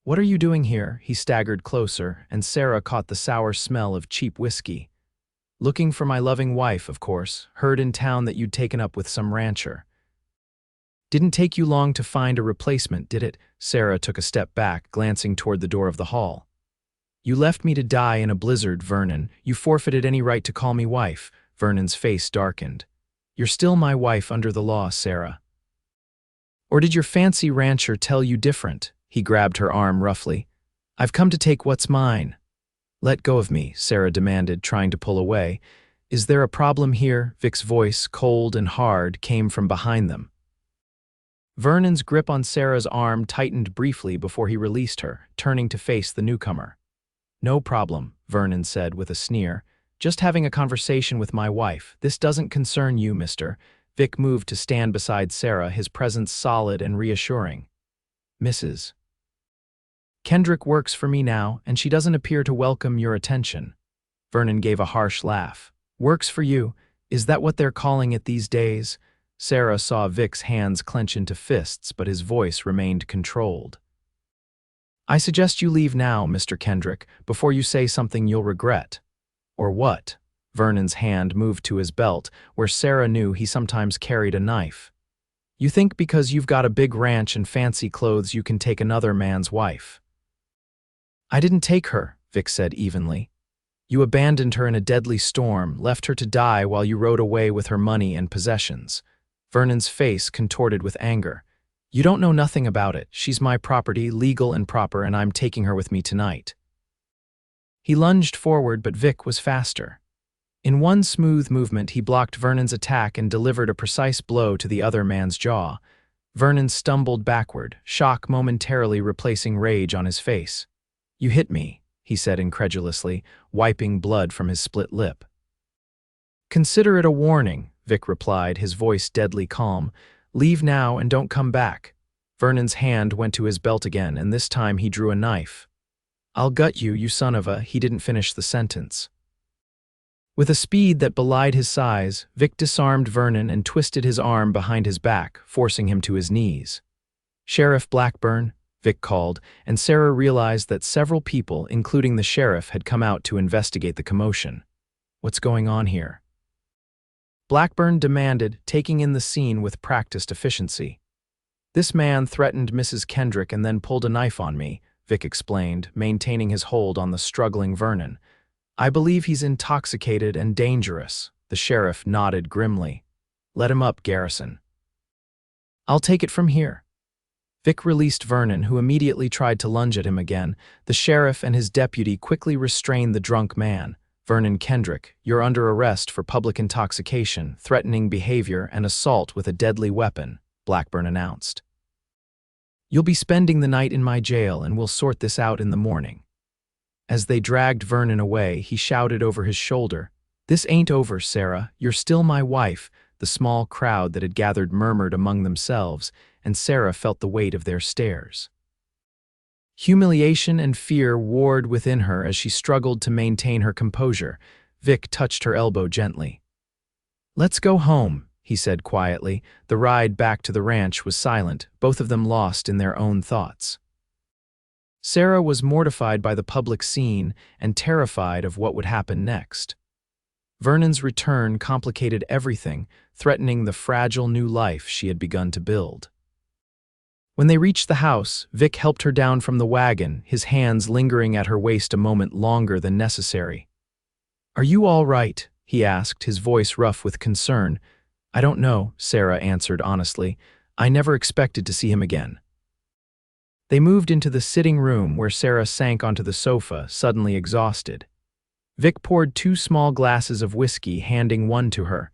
What are you doing here? He staggered closer, and Sarah caught the sour smell of cheap whiskey. Looking for my loving wife, of course. Heard in town that you'd taken up with some rancher. Didn't take you long to find a replacement, did it? Sarah took a step back, glancing toward the door of the hall. You left me to die in a blizzard, Vernon. You forfeited any right to call me wife. Vernon's face darkened. You're still my wife under the law, Sarah. Or did your fancy rancher tell you different? He grabbed her arm roughly. I've come to take what's mine. Let go of me, Sarah demanded, trying to pull away. Is there a problem here? Vic's voice, cold and hard, came from behind them. Vernon's grip on Sarah's arm tightened briefly before he released her, turning to face the newcomer. No problem, Vernon said with a sneer. Just having a conversation with my wife. This doesn't concern you, mister. Vic moved to stand beside Sarah, his presence solid and reassuring. Mrs. Kendrick works for me now, and she doesn't appear to welcome your attention. Vernon gave a harsh laugh. Works for you? Is that what they're calling it these days? Sarah saw Vic's hands clench into fists, but his voice remained controlled. I suggest you leave now, Mr. Kendrick, before you say something you'll regret. Or what? Vernon's hand moved to his belt, where Sarah knew he sometimes carried a knife. You think because you've got a big ranch and fancy clothes you can take another man's wife. I didn't take her, Vic said evenly. You abandoned her in a deadly storm, left her to die while you rode away with her money and possessions. Vernon's face contorted with anger. You don't know nothing about it. She's my property, legal and proper, and I'm taking her with me tonight. He lunged forward, but Vic was faster. In one smooth movement, he blocked Vernon's attack and delivered a precise blow to the other man's jaw. Vernon stumbled backward, shock momentarily replacing rage on his face. You hit me, he said incredulously, wiping blood from his split lip. Consider it a warning, Vic replied, his voice deadly calm. Leave now and don't come back. Vernon's hand went to his belt again, and this time he drew a knife. I'll gut you, you son of a— He didn't finish the sentence. With a speed that belied his size, Vic disarmed Vernon and twisted his arm behind his back, forcing him to his knees. Sheriff Blackburn, Vic called, and Sarah realized that several people, including the sheriff, had come out to investigate the commotion. What's going on here? Blackburn demanded, taking in the scene with practiced efficiency. This man threatened Mrs. Kendrick and then pulled a knife on me, Vic explained, maintaining his hold on the struggling Vernon. I believe he's intoxicated and dangerous. The sheriff nodded grimly. Let him up, Garrison. I'll take it from here. Vic released Vernon, who immediately tried to lunge at him again. The sheriff and his deputy quickly restrained the drunk man. Vernon Kendrick, you're under arrest for public intoxication, threatening behavior, and assault with a deadly weapon, Blackburn announced. You'll be spending the night in my jail, and we'll sort this out in the morning. As they dragged Vernon away, he shouted over his shoulder, This ain't over, Sarah. You're still my wife. The small crowd that had gathered murmured among themselves, and Sarah felt the weight of their stares. Humiliation and fear warred within her as she struggled to maintain her composure. Vic touched her elbow gently. Let's go home, he said quietly. The ride back to the ranch was silent, both of them lost in their own thoughts. Sarah was mortified by the public scene and terrified of what would happen next. Vernon's return complicated everything, threatening the fragile new life she had begun to build. When they reached the house, Vic helped her down from the wagon, his hands lingering at her waist a moment longer than necessary. Are you all right? He asked, his voice rough with concern. I don't know, Sarah answered honestly. I never expected to see him again. They moved into the sitting room where Sarah sank onto the sofa, suddenly exhausted. Vic poured 2 small glasses of whiskey, handing one to her.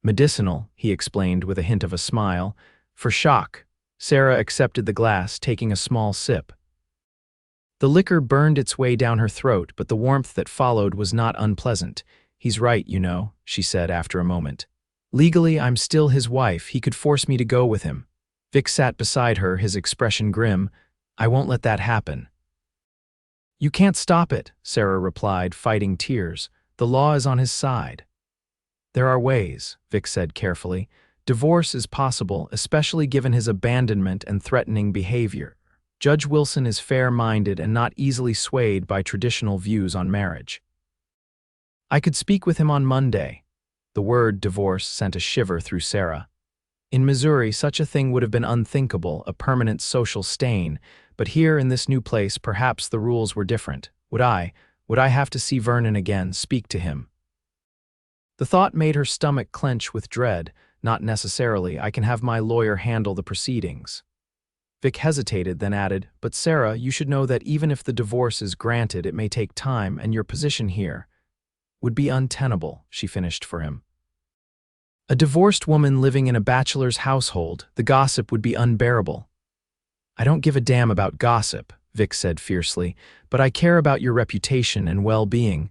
Medicinal, he explained with a hint of a smile. For shock. Sarah accepted the glass, taking a small sip. The liquor burned its way down her throat, but the warmth that followed was not unpleasant. He's right, you know, she said after a moment. Legally, I'm still his wife. He could force me to go with him. Vic sat beside her, his expression grim. I won't let that happen. You can't stop it, Sarah replied, fighting tears. The law is on his side. There are ways, Vic said carefully. Divorce is possible, especially given his abandonment and threatening behavior. Judge Wilson is fair-minded and not easily swayed by traditional views on marriage. I could speak with him on Monday. The word divorce sent a shiver through Sarah. In Missouri, such a thing would have been unthinkable, a permanent social stain, but here in this new place, perhaps the rules were different. Would I have to see Vernon again, speak to him? The thought made her stomach clench with dread. Not necessarily. I can have my lawyer handle the proceedings. Vic hesitated, then added, but Sarah, you should know that even if the divorce is granted, it may take time, and your position here would be untenable, she finished for him. A divorced woman living in a bachelor's household, the gossip would be unbearable. I don't give a damn about gossip, Vic said fiercely, but I care about your reputation and well-being.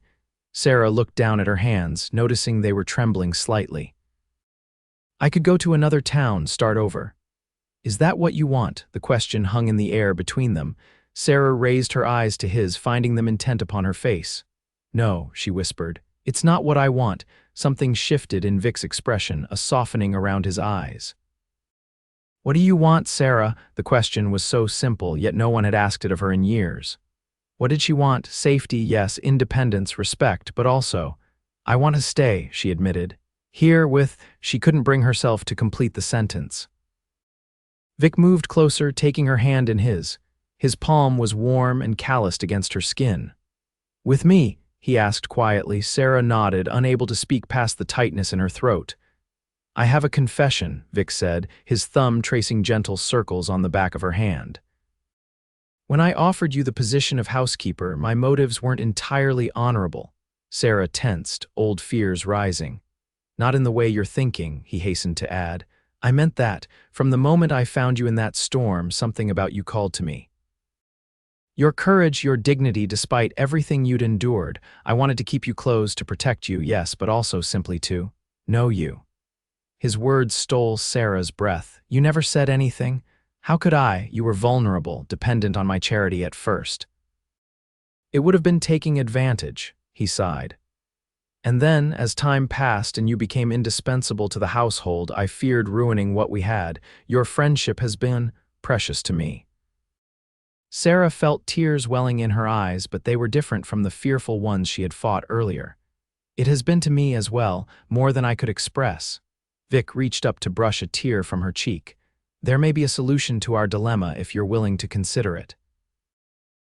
Sarah looked down at her hands, noticing they were trembling slightly. I could go to another town, start over. Is that what you want? The question hung in the air between them. Sarah raised her eyes to his, finding them intent upon her face. No, she whispered. It's not what I want. Something shifted in Vic's expression, a softening around his eyes. What do you want, Sarah? The question was so simple, yet no one had asked it of her in years. What did she want? Safety, yes, independence, respect, but also, I want to stay, she admitted. She couldn't bring herself to complete the sentence. Vic moved closer, taking her hand in his. His palm was warm and calloused against her skin. With me? He asked quietly. Sarah nodded, unable to speak past the tightness in her throat. I have a confession, Vic said, his thumb tracing gentle circles on the back of her hand. When I offered you the position of housekeeper, my motives weren't entirely honorable. Sarah tensed, old fears rising. Not in the way you're thinking, he hastened to add. I meant that, from the moment I found you in that storm, something about you called to me. Your courage, your dignity, despite everything you'd endured. I wanted to keep you close, to protect you, yes, but also simply to know you. His words stole Sarah's breath. You never said anything? How could I? You were vulnerable, dependent on my charity at first. It would have been taking advantage, he sighed. And then, as time passed and you became indispensable to the household, I feared ruining what we had. Your friendship has been precious to me. Sarah felt tears welling in her eyes, but they were different from the fearful ones she had fought earlier. It has been to me as well, more than I could express. Vic reached up to brush a tear from her cheek. There may be a solution to our dilemma if you're willing to consider it.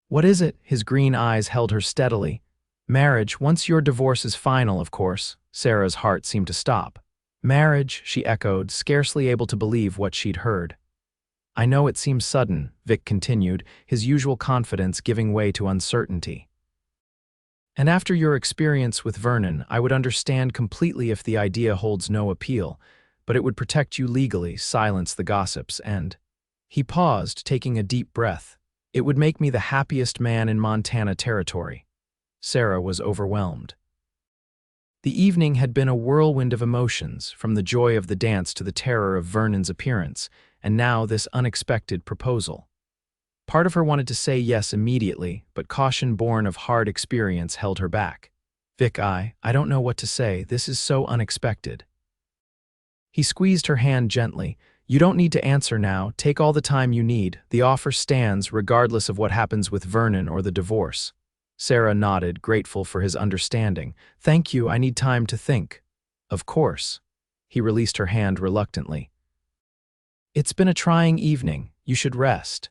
What is it? His green eyes held her steadily. Marriage, once your divorce is final, of course. Sarah's heart seemed to stop. Marriage, she echoed, scarcely able to believe what she'd heard. I know it seems sudden, Vic continued, his usual confidence giving way to uncertainty. And after your experience with Vernon, I would understand completely if the idea holds no appeal, but it would protect you legally, silence the gossips, and... He paused, taking a deep breath. It would make me the happiest man in Montana territory. Sarah was overwhelmed. The evening had been a whirlwind of emotions, from the joy of the dance to the terror of Vernon's appearance, and now this unexpected proposal. Part of her wanted to say yes immediately, but caution born of hard experience held her back. Vic, I don't know what to say. This is so unexpected. He squeezed her hand gently. You don't need to answer now. Take all the time you need. The offer stands regardless of what happens with Vernon or the divorce. Sarah nodded, grateful for his understanding. Thank you, I need time to think. Of course. He released her hand reluctantly. It's been a trying evening. You should rest.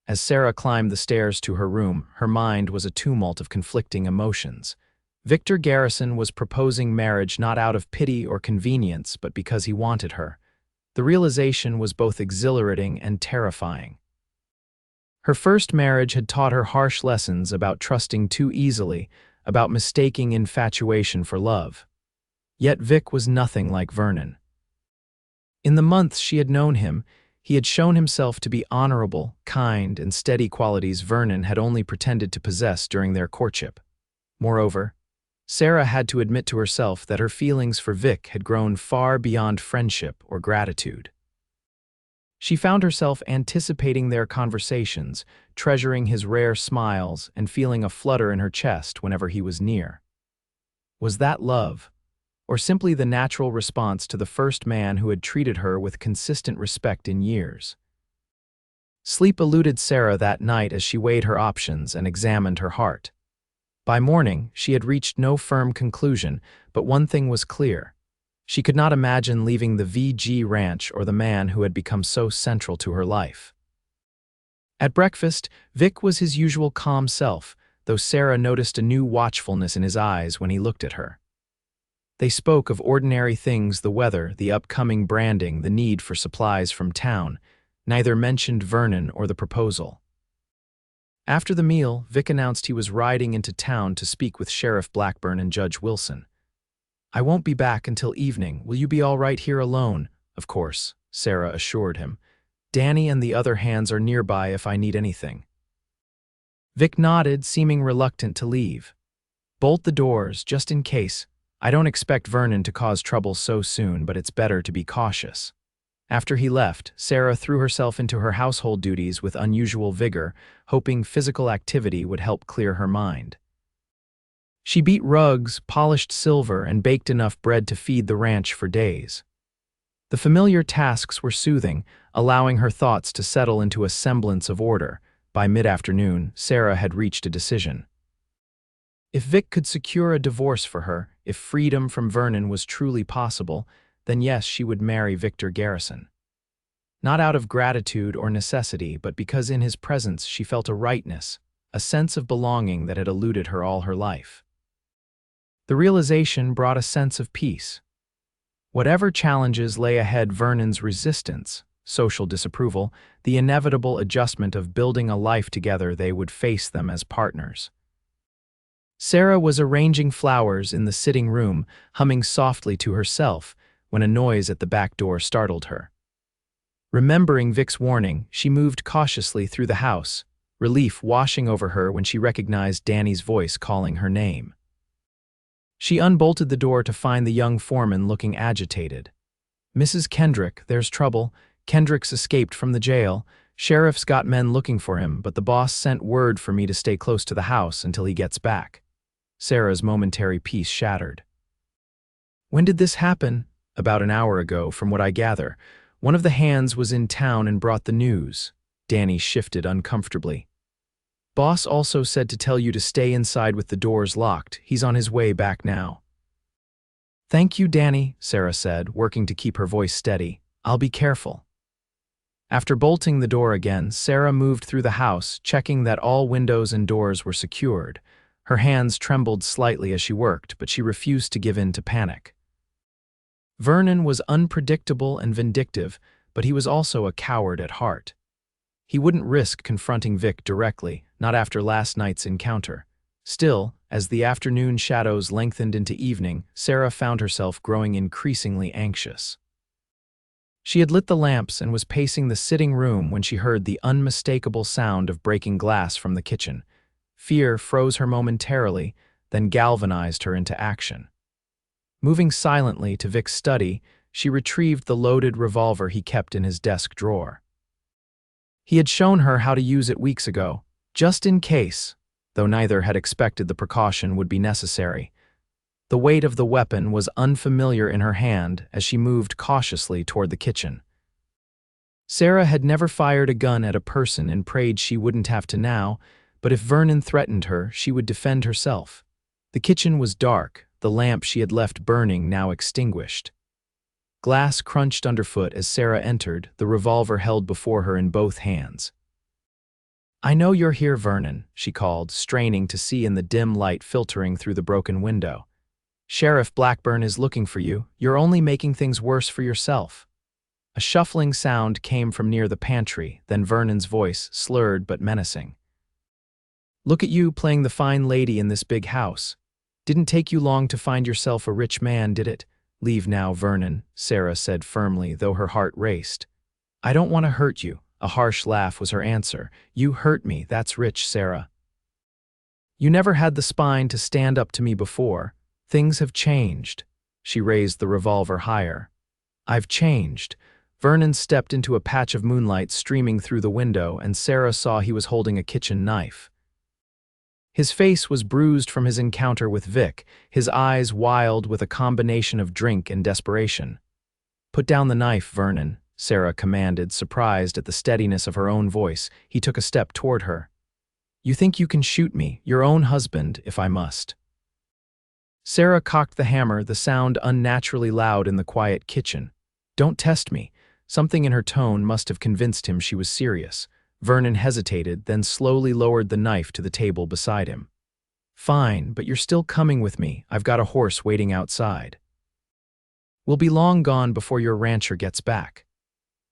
As Sarah climbed the stairs to her room, her mind was a tumult of conflicting emotions. Victor Garrison was proposing marriage not out of pity or convenience, but because he wanted her. The realization was both exhilarating and terrifying. Her first marriage had taught her harsh lessons about trusting too easily, about mistaking infatuation for love. Yet Vic was nothing like Vernon. In the months she had known him, he had shown himself to be honorable, kind, and steady qualities Vernon had only pretended to possess during their courtship. Moreover, Sarah had to admit to herself that her feelings for Vic had grown far beyond friendship or gratitude. She found herself anticipating their conversations, treasuring his rare smiles, and feeling a flutter in her chest whenever he was near. Was that love, or simply the natural response to the first man who had treated her with consistent respect in years? Sleep eluded Sarah that night as she weighed her options and examined her heart. By morning, she had reached no firm conclusion, but one thing was clear. She could not imagine leaving the VG ranch or the man who had become so central to her life. At breakfast, Vic was his usual calm self, though Sarah noticed a new watchfulness in his eyes when he looked at her. They spoke of ordinary things: the weather, the upcoming branding, the need for supplies from town. Neither mentioned Vernon or the proposal. After the meal, Vic announced he was riding into town to speak with Sheriff Blackburn and Judge Wilson. "I won't be back until evening. Will you be all right here alone?" "Of course," Sarah assured him. "Danny and the other hands are nearby if I need anything." Vic nodded, seeming reluctant to leave. "Bolt the doors, just in case. I don't expect Vernon to cause trouble so soon, but it's better to be cautious." After he left, Sarah threw herself into her household duties with unusual vigor, hoping physical activity would help clear her mind. She beat rugs, polished silver, and baked enough bread to feed the ranch for days. The familiar tasks were soothing, allowing her thoughts to settle into a semblance of order. By mid-afternoon, Sarah had reached a decision. If Vic could secure a divorce for her, if freedom from Vernon was truly possible, then yes, she would marry Victor Garrison. Not out of gratitude or necessity, but because in his presence she felt a rightness, a sense of belonging that had eluded her all her life. The realization brought a sense of peace. Whatever challenges lay ahead, Vernon's resistance, social disapproval, the inevitable adjustment of building a life together, they would face them as partners. Sarah was arranging flowers in the sitting room, humming softly to herself, when a noise at the back door startled her. Remembering Vic's warning, she moved cautiously through the house, relief washing over her when she recognized Danny's voice calling her name. She unbolted the door to find the young foreman looking agitated. "Mrs. Kendrick, there's trouble. Kendrick's escaped from the jail. Sheriff's got men looking for him, but the boss sent word for me to stay close to the house until he gets back." Sarah's momentary peace shattered. "When did this happen?" "About an hour ago, from what I gather. One of the hands was in town and brought the news." Danny shifted uncomfortably. "Boss also said to tell you to stay inside with the doors locked. He's on his way back now." "Thank you, Danny," Sarah said, working to keep her voice steady. "I'll be careful." After bolting the door again, Sarah moved through the house, checking that all windows and doors were secured. Her hands trembled slightly as she worked, but she refused to give in to panic. Vernon was unpredictable and vindictive, but he was also a coward at heart. He wouldn't risk confronting Vic directly, not after last night's encounter. Still, as the afternoon shadows lengthened into evening, Sarah found herself growing increasingly anxious. She had lit the lamps and was pacing the sitting room when she heard the unmistakable sound of breaking glass from the kitchen. Fear froze her momentarily, then galvanized her into action. Moving silently to Vic's study, she retrieved the loaded revolver he kept in his desk drawer. He had shown her how to use it weeks ago, just in case, though neither had expected the precaution would be necessary. The weight of the weapon was unfamiliar in her hand as she moved cautiously toward the kitchen. Sarah had never fired a gun at a person and prayed she wouldn't have to now, but if Vernon threatened her, she would defend herself. The kitchen was dark, the lamp she had left burning now extinguished. Glass crunched underfoot as Sarah entered, the revolver held before her in both hands. "I know you're here, Vernon," she called, straining to see in the dim light filtering through the broken window. "Sheriff Blackburn is looking for you. You're only making things worse for yourself." A shuffling sound came from near the pantry, then Vernon's voice, slurred but menacing. "Look at you playing the fine lady in this big house. Didn't take you long to find yourself a rich man, did it? Leave now, Vernon," Sarah said firmly, though her heart raced. "I don't want to hurt you." A harsh laugh was her answer. "You hurt me, that's rich, Sarah. You never had the spine to stand up to me before. Things have changed." She raised the revolver higher. "I've changed." Vernon stepped into a patch of moonlight streaming through the window, and Sarah saw he was holding a kitchen knife. His face was bruised from his encounter with Vic, his eyes wild with a combination of drink and desperation. "Put down the knife, Vernon," Sarah commanded, surprised at the steadiness of her own voice. He took a step toward her. You think you can shoot me, your own husband, if I must. Sarah cocked the hammer, the sound unnaturally loud in the quiet kitchen. Don't test me. Something in her tone must have convinced him she was serious. Vernon hesitated, then slowly lowered the knife to the table beside him. Fine, but you're still coming with me. I've got a horse waiting outside. We'll be long gone before your rancher gets back.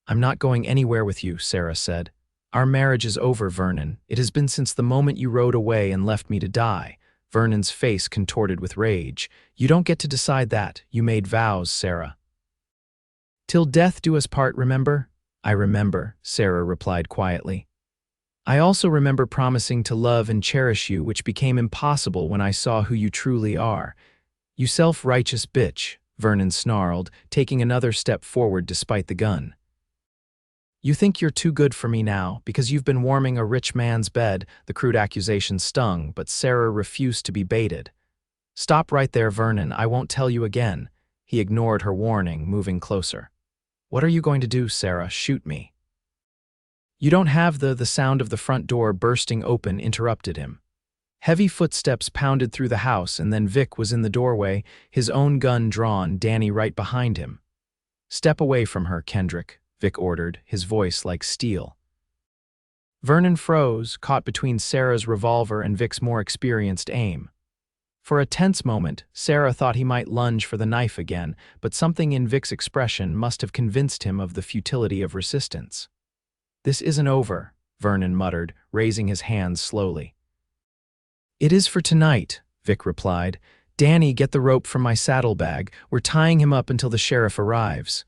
I'm not going anywhere with you, Sarah said. Our marriage is over, Vernon. It has been since the moment you rode away and left me to die. Vernon's face contorted with rage. You don't get to decide that. You made vows, Sarah. Till death do us part, remember? I remember, Sarah replied quietly. I also remember promising to love and cherish you, which became impossible when I saw who you truly are. You self-righteous bitch, Vernon snarled, taking another step forward despite the gun. You think you're too good for me now, because you've been warming a rich man's bed. The crude accusation stung, but Sarah refused to be baited. Stop right there, Vernon, I won't tell you again. He ignored her warning, moving closer. What are you going to do, Sarah? Shoot me. You don't have the sound of the front door bursting open interrupted him. Heavy footsteps pounded through the house, and then Vic was in the doorway, his own gun drawn, Danny right behind him. Step away from her, Kendrick, Vic ordered, his voice like steel. Vernon froze, caught between Sarah's revolver and Vic's more experienced aim. For a tense moment, Sarah thought he might lunge for the knife again, but something in Vic's expression must have convinced him of the futility of resistance. This isn't over, Vernon muttered, raising his hands slowly. It is for tonight, Vic replied. Danny, get the rope from my saddlebag. We're tying him up until the sheriff arrives.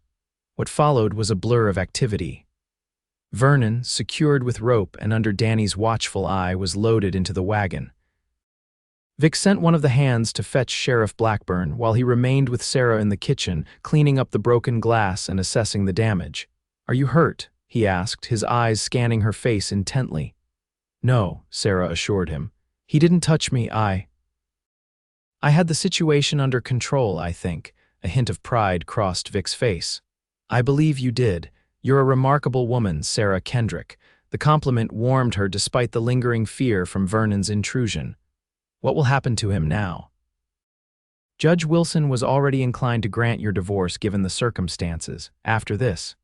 What followed was a blur of activity. Vernon, secured with rope and under Danny's watchful eye, was loaded into the wagon. Vic sent one of the hands to fetch Sheriff Blackburn while he remained with Sarah in the kitchen, cleaning up the broken glass and assessing the damage. Are you hurt? He asked, his eyes scanning her face intently. No, Sarah assured him. He didn't touch me, I had the situation under control, I think. A hint of pride crossed Vic's face. I believe you did. You're a remarkable woman, Sarah Kendrick. The compliment warmed her despite the lingering fear from Vernon's intrusion. What will happen to him now? Judge Wilson was already inclined to grant your divorce given the circumstances. After this,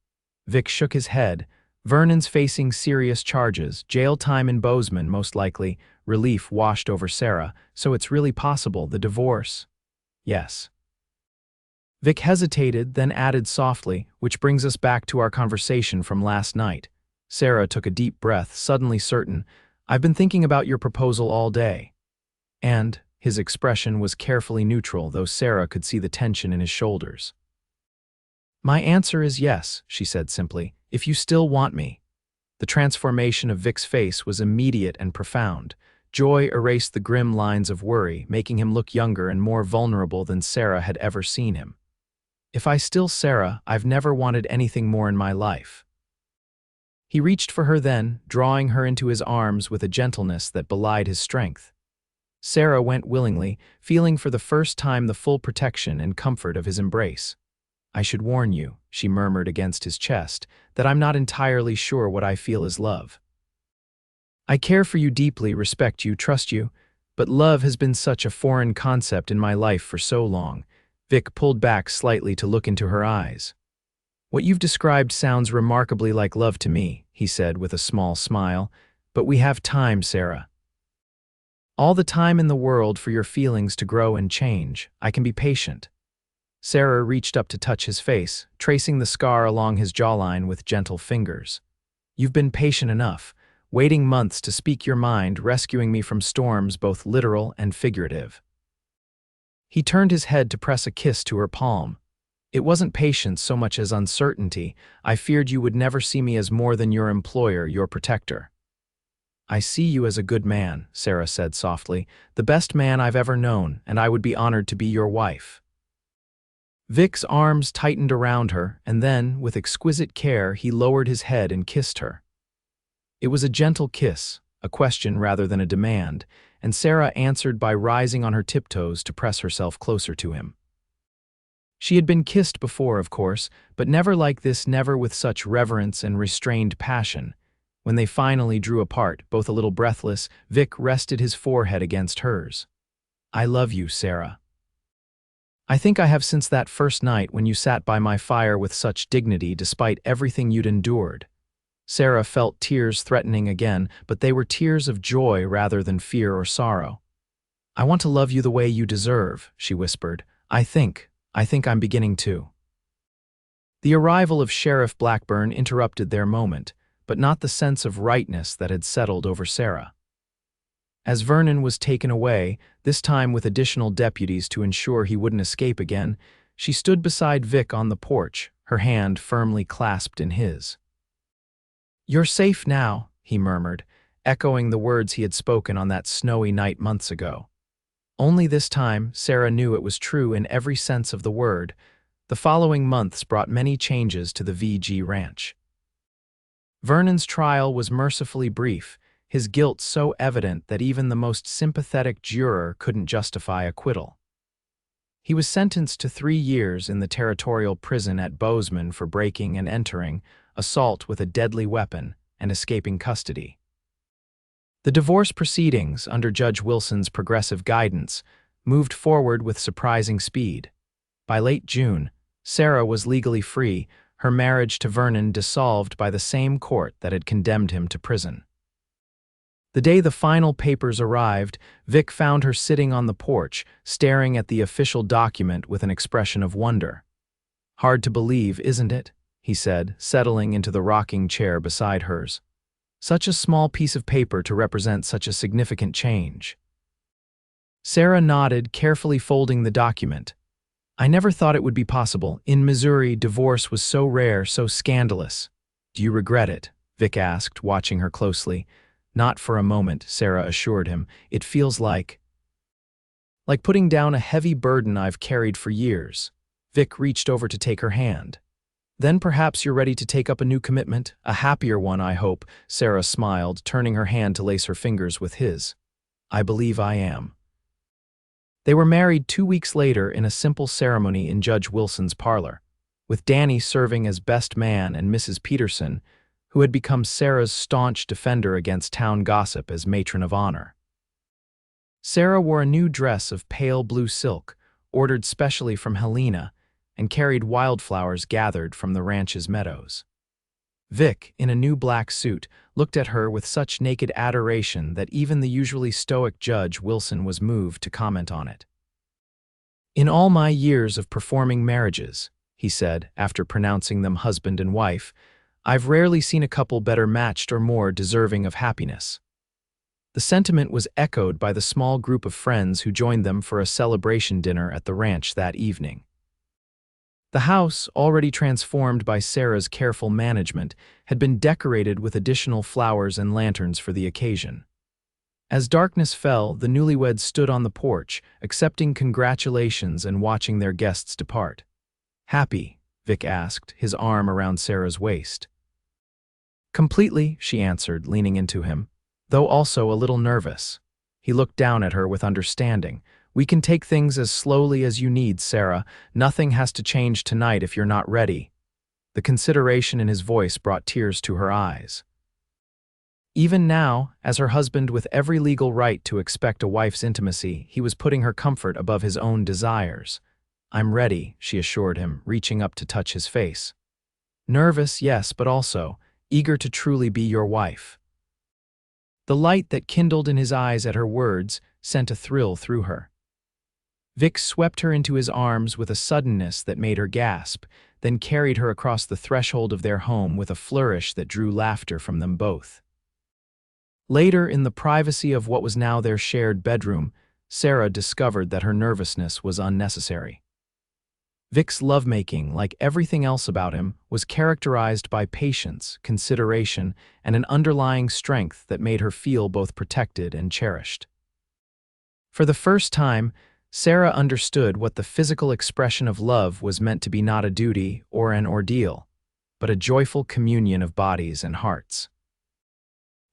Vic shook his head. Vernon's facing serious charges, jail time in Bozeman most likely. Relief washed over Sarah. So it's really possible, the divorce? Yes. Vic hesitated, then added softly, which brings us back to our conversation from last night. Sarah took a deep breath, suddenly certain. I've been thinking about your proposal all day. And his expression was carefully neutral, though Sarah could see the tension in his shoulders. My answer is yes, she said simply, if you still want me. The transformation of Vic's face was immediate and profound. Joy erased the grim lines of worry, making him look younger and more vulnerable than Sarah had ever seen him. If I still Sarah, I've never wanted anything more in my life. He reached for her then, drawing her into his arms with a gentleness that belied his strength. Sarah went willingly, feeling for the first time the full protection and comfort of his embrace. I should warn you, she murmured against his chest, that I'm not entirely sure what I feel is love. I care for you deeply, respect you, trust you, but love has been such a foreign concept in my life for so long. Vic pulled back slightly to look into her eyes. What you've described sounds remarkably like love to me, he said with a small smile, but we have time, Sarah. All the time in the world for your feelings to grow and change. I can be patient. Sarah reached up to touch his face, tracing the scar along his jawline with gentle fingers. You've been patient enough, waiting months to speak your mind, rescuing me from storms both literal and figurative. He turned his head to press a kiss to her palm. It wasn't patience so much as uncertainty. I feared you would never see me as more than your employer, your protector. I see you as a good man, Sarah said softly, the best man I've ever known, and I would be honored to be your wife. Vic's arms tightened around her, and then, with exquisite care, he lowered his head and kissed her. It was a gentle kiss, a question rather than a demand, and Sarah answered by rising on her tiptoes to press herself closer to him. She had been kissed before, of course, but never like this, never with such reverence and restrained passion. When they finally drew apart, both a little breathless, Vic rested his forehead against hers. "I love you, Sarah. I think I have since that first night when you sat by my fire with such dignity despite everything you'd endured." Sarah felt tears threatening again, but they were tears of joy rather than fear or sorrow. "I want to love you the way you deserve," she whispered. I think I'm beginning to." The arrival of Sheriff Blackburn interrupted their moment, but not the sense of rightness that had settled over Sarah. As Vernon was taken away, this time with additional deputies to ensure he wouldn't escape again, she stood beside Vic on the porch, her hand firmly clasped in his. "You're safe now," he murmured, echoing the words he had spoken on that snowy night months ago. Only this time, Sarah knew it was true in every sense of the word. The following months brought many changes to the VG ranch. Vernon's trial was mercifully brief, his guilt so evident that even the most sympathetic juror couldn't justify acquittal. He was sentenced to 3 years in the territorial prison at Bozeman for breaking and entering, assault with a deadly weapon, and escaping custody. The divorce proceedings, under Judge Wilson's progressive guidance, moved forward with surprising speed. By late June, Sarah was legally free, her marriage to Vernon dissolved by the same court that had condemned him to prison. The day the final papers arrived, Vic found her sitting on the porch, staring at the official document with an expression of wonder. "Hard to believe, isn't it?" he said, settling into the rocking chair beside hers. "Such a small piece of paper to represent such a significant change." Sarah nodded, carefully folding the document. "I never thought it would be possible. In Missouri, divorce was so rare, so scandalous." "Do you regret it?" Vic asked, watching her closely. "Not for a moment," Sarah assured him. "It feels like putting down a heavy burden I've carried for years." Vic reached over to take her hand. "Then perhaps you're ready to take up a new commitment, a happier one, I hope," Sarah smiled, turning her hand to lace her fingers with his. "I believe I am." They were married 2 weeks later in a simple ceremony in Judge Wilson's parlor, with Danny serving as best man and Mrs. Peterson, who had become Sarah's staunch defender against town gossip, as matron of honor. Sarah wore a new dress of pale blue silk, ordered specially from Helena, and carried wildflowers gathered from the ranch's meadows. Vic, in a new black suit, looked at her with such naked adoration that even the usually stoic Judge Wilson was moved to comment on it. "In all my years of performing marriages," he said, after pronouncing them husband and wife, "I've rarely seen a couple better matched or more deserving of happiness." The sentiment was echoed by the small group of friends who joined them for a celebration dinner at the ranch that evening. The house, already transformed by Sarah's careful management, had been decorated with additional flowers and lanterns for the occasion. As darkness fell, the newlyweds stood on the porch, accepting congratulations and watching their guests depart. "Happy?" Vic asked, his arm around Sarah's waist. "Completely," she answered, leaning into him, though also a little nervous. He looked down at her with understanding. "We can take things as slowly as you need, Sarah. Nothing has to change tonight if you're not ready." The consideration in his voice brought tears to her eyes. Even now, as her husband with every legal right to expect a wife's intimacy, he was putting her comfort above his own desires. "I'm ready," she assured him, reaching up to touch his face. "Nervous, yes, but also eager to truly be your wife." The light that kindled in his eyes at her words sent a thrill through her. Vic swept her into his arms with a suddenness that made her gasp, then carried her across the threshold of their home with a flourish that drew laughter from them both. Later, in the privacy of what was now their shared bedroom, Sarah discovered that her nervousness was unnecessary. Vic's lovemaking, like everything else about him, was characterized by patience, consideration, and an underlying strength that made her feel both protected and cherished. For the first time, Sarah understood what the physical expression of love was meant to be, not a duty or an ordeal, but a joyful communion of bodies and hearts.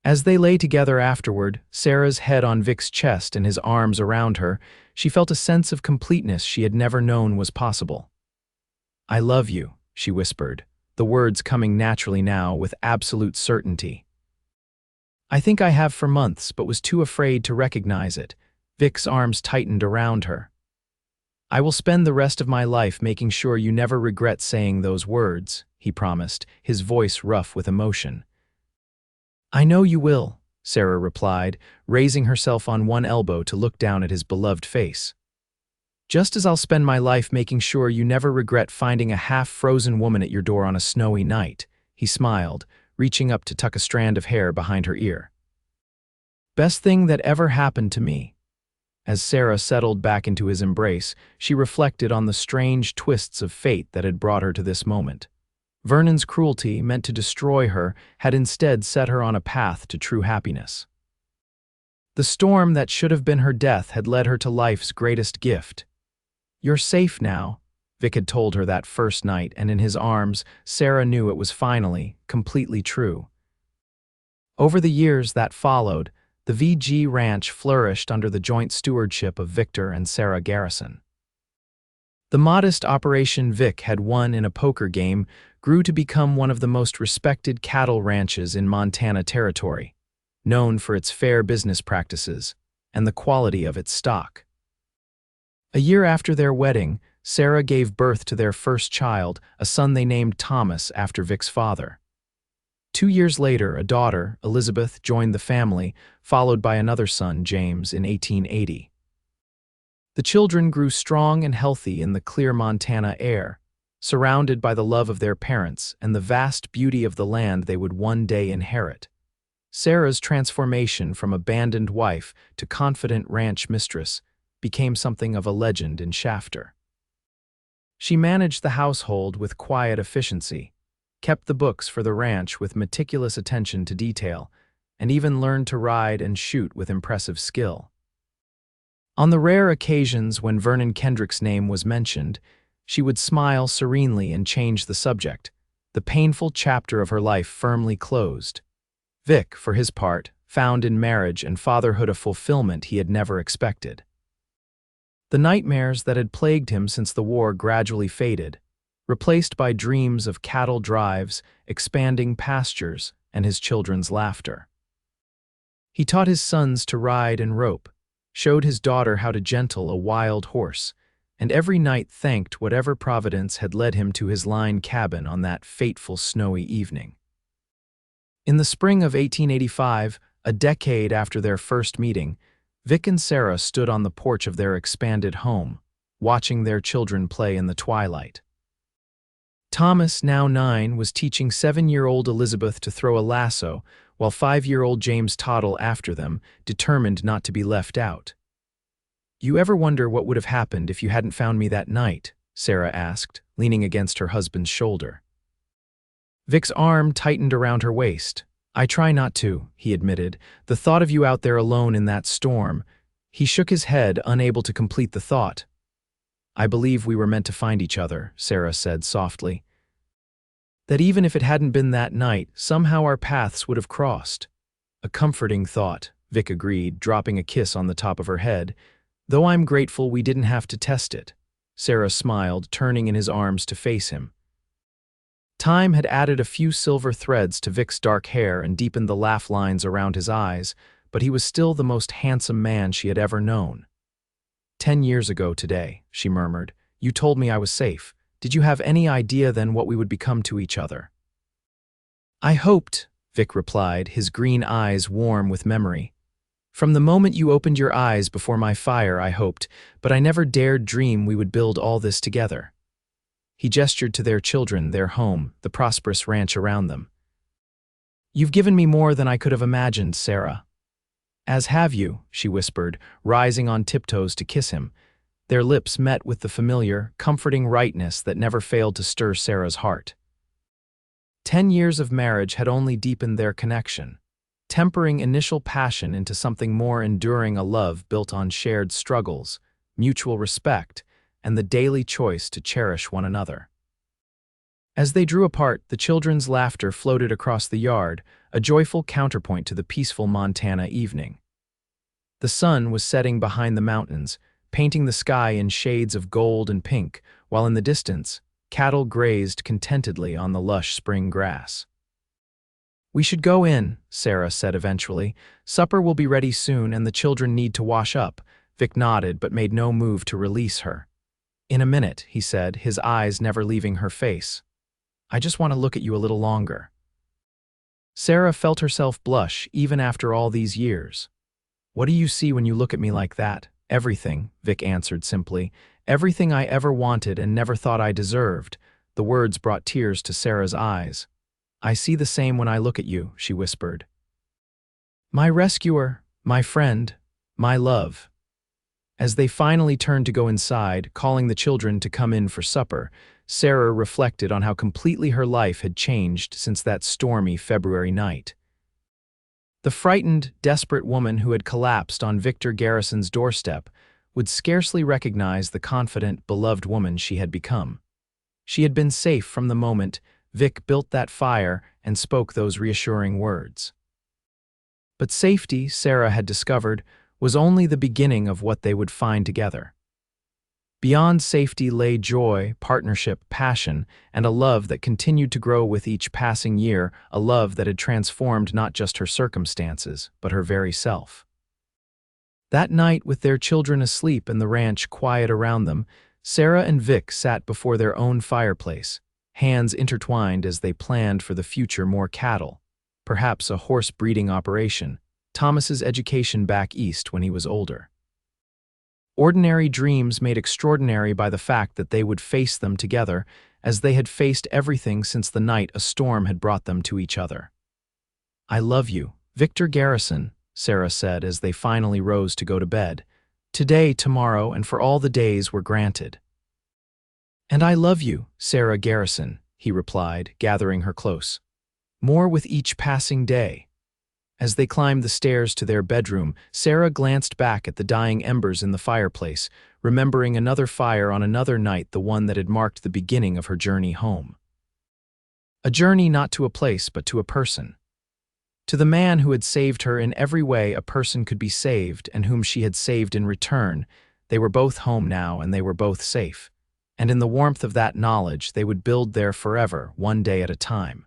As they lay together afterward, Sarah's head on Vic's chest and his arms around her, she felt a sense of completeness she had never known was possible. "I love you," she whispered, the words coming naturally now with absolute certainty. "I think I have for months, but was too afraid to recognize it." Vic's arms tightened around her. "I will spend the rest of my life making sure you never regret saying those words," he promised, his voice rough with emotion. "I know you will," Sarah replied, raising herself on one elbow to look down at his beloved face. "Just as I'll spend my life making sure you never regret finding a half-frozen woman at your door on a snowy night," he smiled, reaching up to tuck a strand of hair behind her ear. "Best thing that ever happened to me." As Sarah settled back into his embrace, she reflected on the strange twists of fate that had brought her to this moment. Vernon's cruelty, meant to destroy her, had instead set her on a path to true happiness. The storm that should have been her death had led her to life's greatest gift. "You're safe now," Vic had told her that first night, and in his arms, Sarah knew it was finally, completely true. Over the years that followed, the VG Ranch flourished under the joint stewardship of Victor and Sarah Garrison. The modest Operation Vic had won in a poker game grew to become one of the most respected cattle ranches in Montana Territory, known for its fair business practices and the quality of its stock. A year after their wedding, Sarah gave birth to their first child, a son they named Thomas after Vic's father. 2 years later, a daughter, Elizabeth, joined the family, followed by another son, James, in 1880. The children grew strong and healthy in the clear Montana air, surrounded by the love of their parents and the vast beauty of the land they would one day inherit. Sarah's transformation from abandoned wife to confident ranch mistress became something of a legend in Shafter. She managed the household with quiet efficiency, kept the books for the ranch with meticulous attention to detail, and even learned to ride and shoot with impressive skill. On the rare occasions when Vernon Kendrick's name was mentioned, she would smile serenely and change the subject, the painful chapter of her life firmly closed. Vic, for his part, found in marriage and fatherhood a fulfillment he had never expected. The nightmares that had plagued him since the war gradually faded, replaced by dreams of cattle drives, expanding pastures, and his children's laughter. He taught his sons to ride and rope, showed his daughter how to gentle a wild horse, and every night thanked whatever providence had led him to his line cabin on that fateful snowy evening. In the spring of 1885, a decade after their first meeting, Vic and Sarah stood on the porch of their expanded home, watching their children play in the twilight. Thomas, now 9, was teaching 7-year-old Elizabeth to throw a lasso, while 5-year-old James toddled after them, determined not to be left out. "You ever wonder what would have happened if you hadn't found me that night?" Sarah asked, leaning against her husband's shoulder. Vic's arm tightened around her waist. "I try not to," he admitted. "The thought of you out there alone in that storm." He shook his head, unable to complete the thought. "I believe we were meant to find each other," Sarah said softly. "That even if it hadn't been that night, somehow our paths would have crossed." "A comforting thought," Vic agreed, dropping a kiss on the top of her head. "Though I'm grateful we didn't have to test it." Sarah smiled, turning in his arms to face him. Time had added a few silver threads to Vic's dark hair and deepened the laugh lines around his eyes, but he was still the most handsome man she had ever known. "10 years ago today," she murmured, "you told me I was safe. Did you have any idea then what we would become to each other?" "I hoped," Vic replied, his green eyes warm with memory. "From the moment you opened your eyes before my fire, I hoped, but I never dared dream we would build all this together." He gestured to their children, their home, the prosperous ranch around them. "You've given me more than I could have imagined, Sarah." "As have you," she whispered, rising on tiptoes to kiss him. Their lips met with the familiar, comforting rightness that never failed to stir Sarah's heart. 10 years of marriage had only deepened their connection, tempering initial passion into something more enduring, a love built on shared struggles, mutual respect, and the daily choice to cherish one another. As they drew apart, the children's laughter floated across the yard, a joyful counterpoint to the peaceful Montana evening. The sun was setting behind the mountains, painting the sky in shades of gold and pink, while in the distance, Cattle grazed contentedly on the lush spring grass. "We should go in," Sarah said eventually. "Supper will be ready soon and the children need to wash up." Vic nodded but made no move to release her. "In a minute," he said, his eyes never leaving her face. "I just want to look at you a little longer." Sarah felt herself blush even after all these years. "What do you see when you look at me like that?" "Everything," Vic answered simply. "Everything I ever wanted and never thought I deserved." The words brought tears to Sarah's eyes. "I see the same when I look at you," she whispered. "My rescuer, my friend, my love." As they finally turned to go inside, calling the children to come in for supper, Sarah reflected on how completely her life had changed since that stormy February night. The frightened, desperate woman who had collapsed on Victor Garrison's doorstep would scarcely recognize the confident, beloved woman she had become. She had been safe from the moment Vic built that fire and spoke those reassuring words. But safety, Sarah had discovered, was only the beginning of what they would find together. Beyond safety lay joy, partnership, passion, and a love that continued to grow with each passing year, a love that had transformed not just her circumstances, but her very self. That night, with their children asleep and the ranch quiet around them, Sarah and Vic sat before their own fireplace, hands intertwined as they planned for the future: more cattle, perhaps a horse breeding operation, Thomas's education back east when he was older. Ordinary dreams made extraordinary by the fact that they would face them together, as they had faced everything since the night a storm had brought them to each other. "I love you, Victor Garrison," Sarah said as they finally rose to go to bed. "Today, tomorrow, and for all the days were granted." "And I love you, Sarah Garrison," he replied, gathering her close. "More with each passing day." As they climbed the stairs to their bedroom, Sarah glanced back at the dying embers in the fireplace, remembering another fire on another night, the one that had marked the beginning of her journey home. A journey not to a place, but to a person. To the man who had saved her in every way a person could be saved, and whom she had saved in return. They were both home now, and they were both safe. And in the warmth of that knowledge, they would build there forever, one day at a time.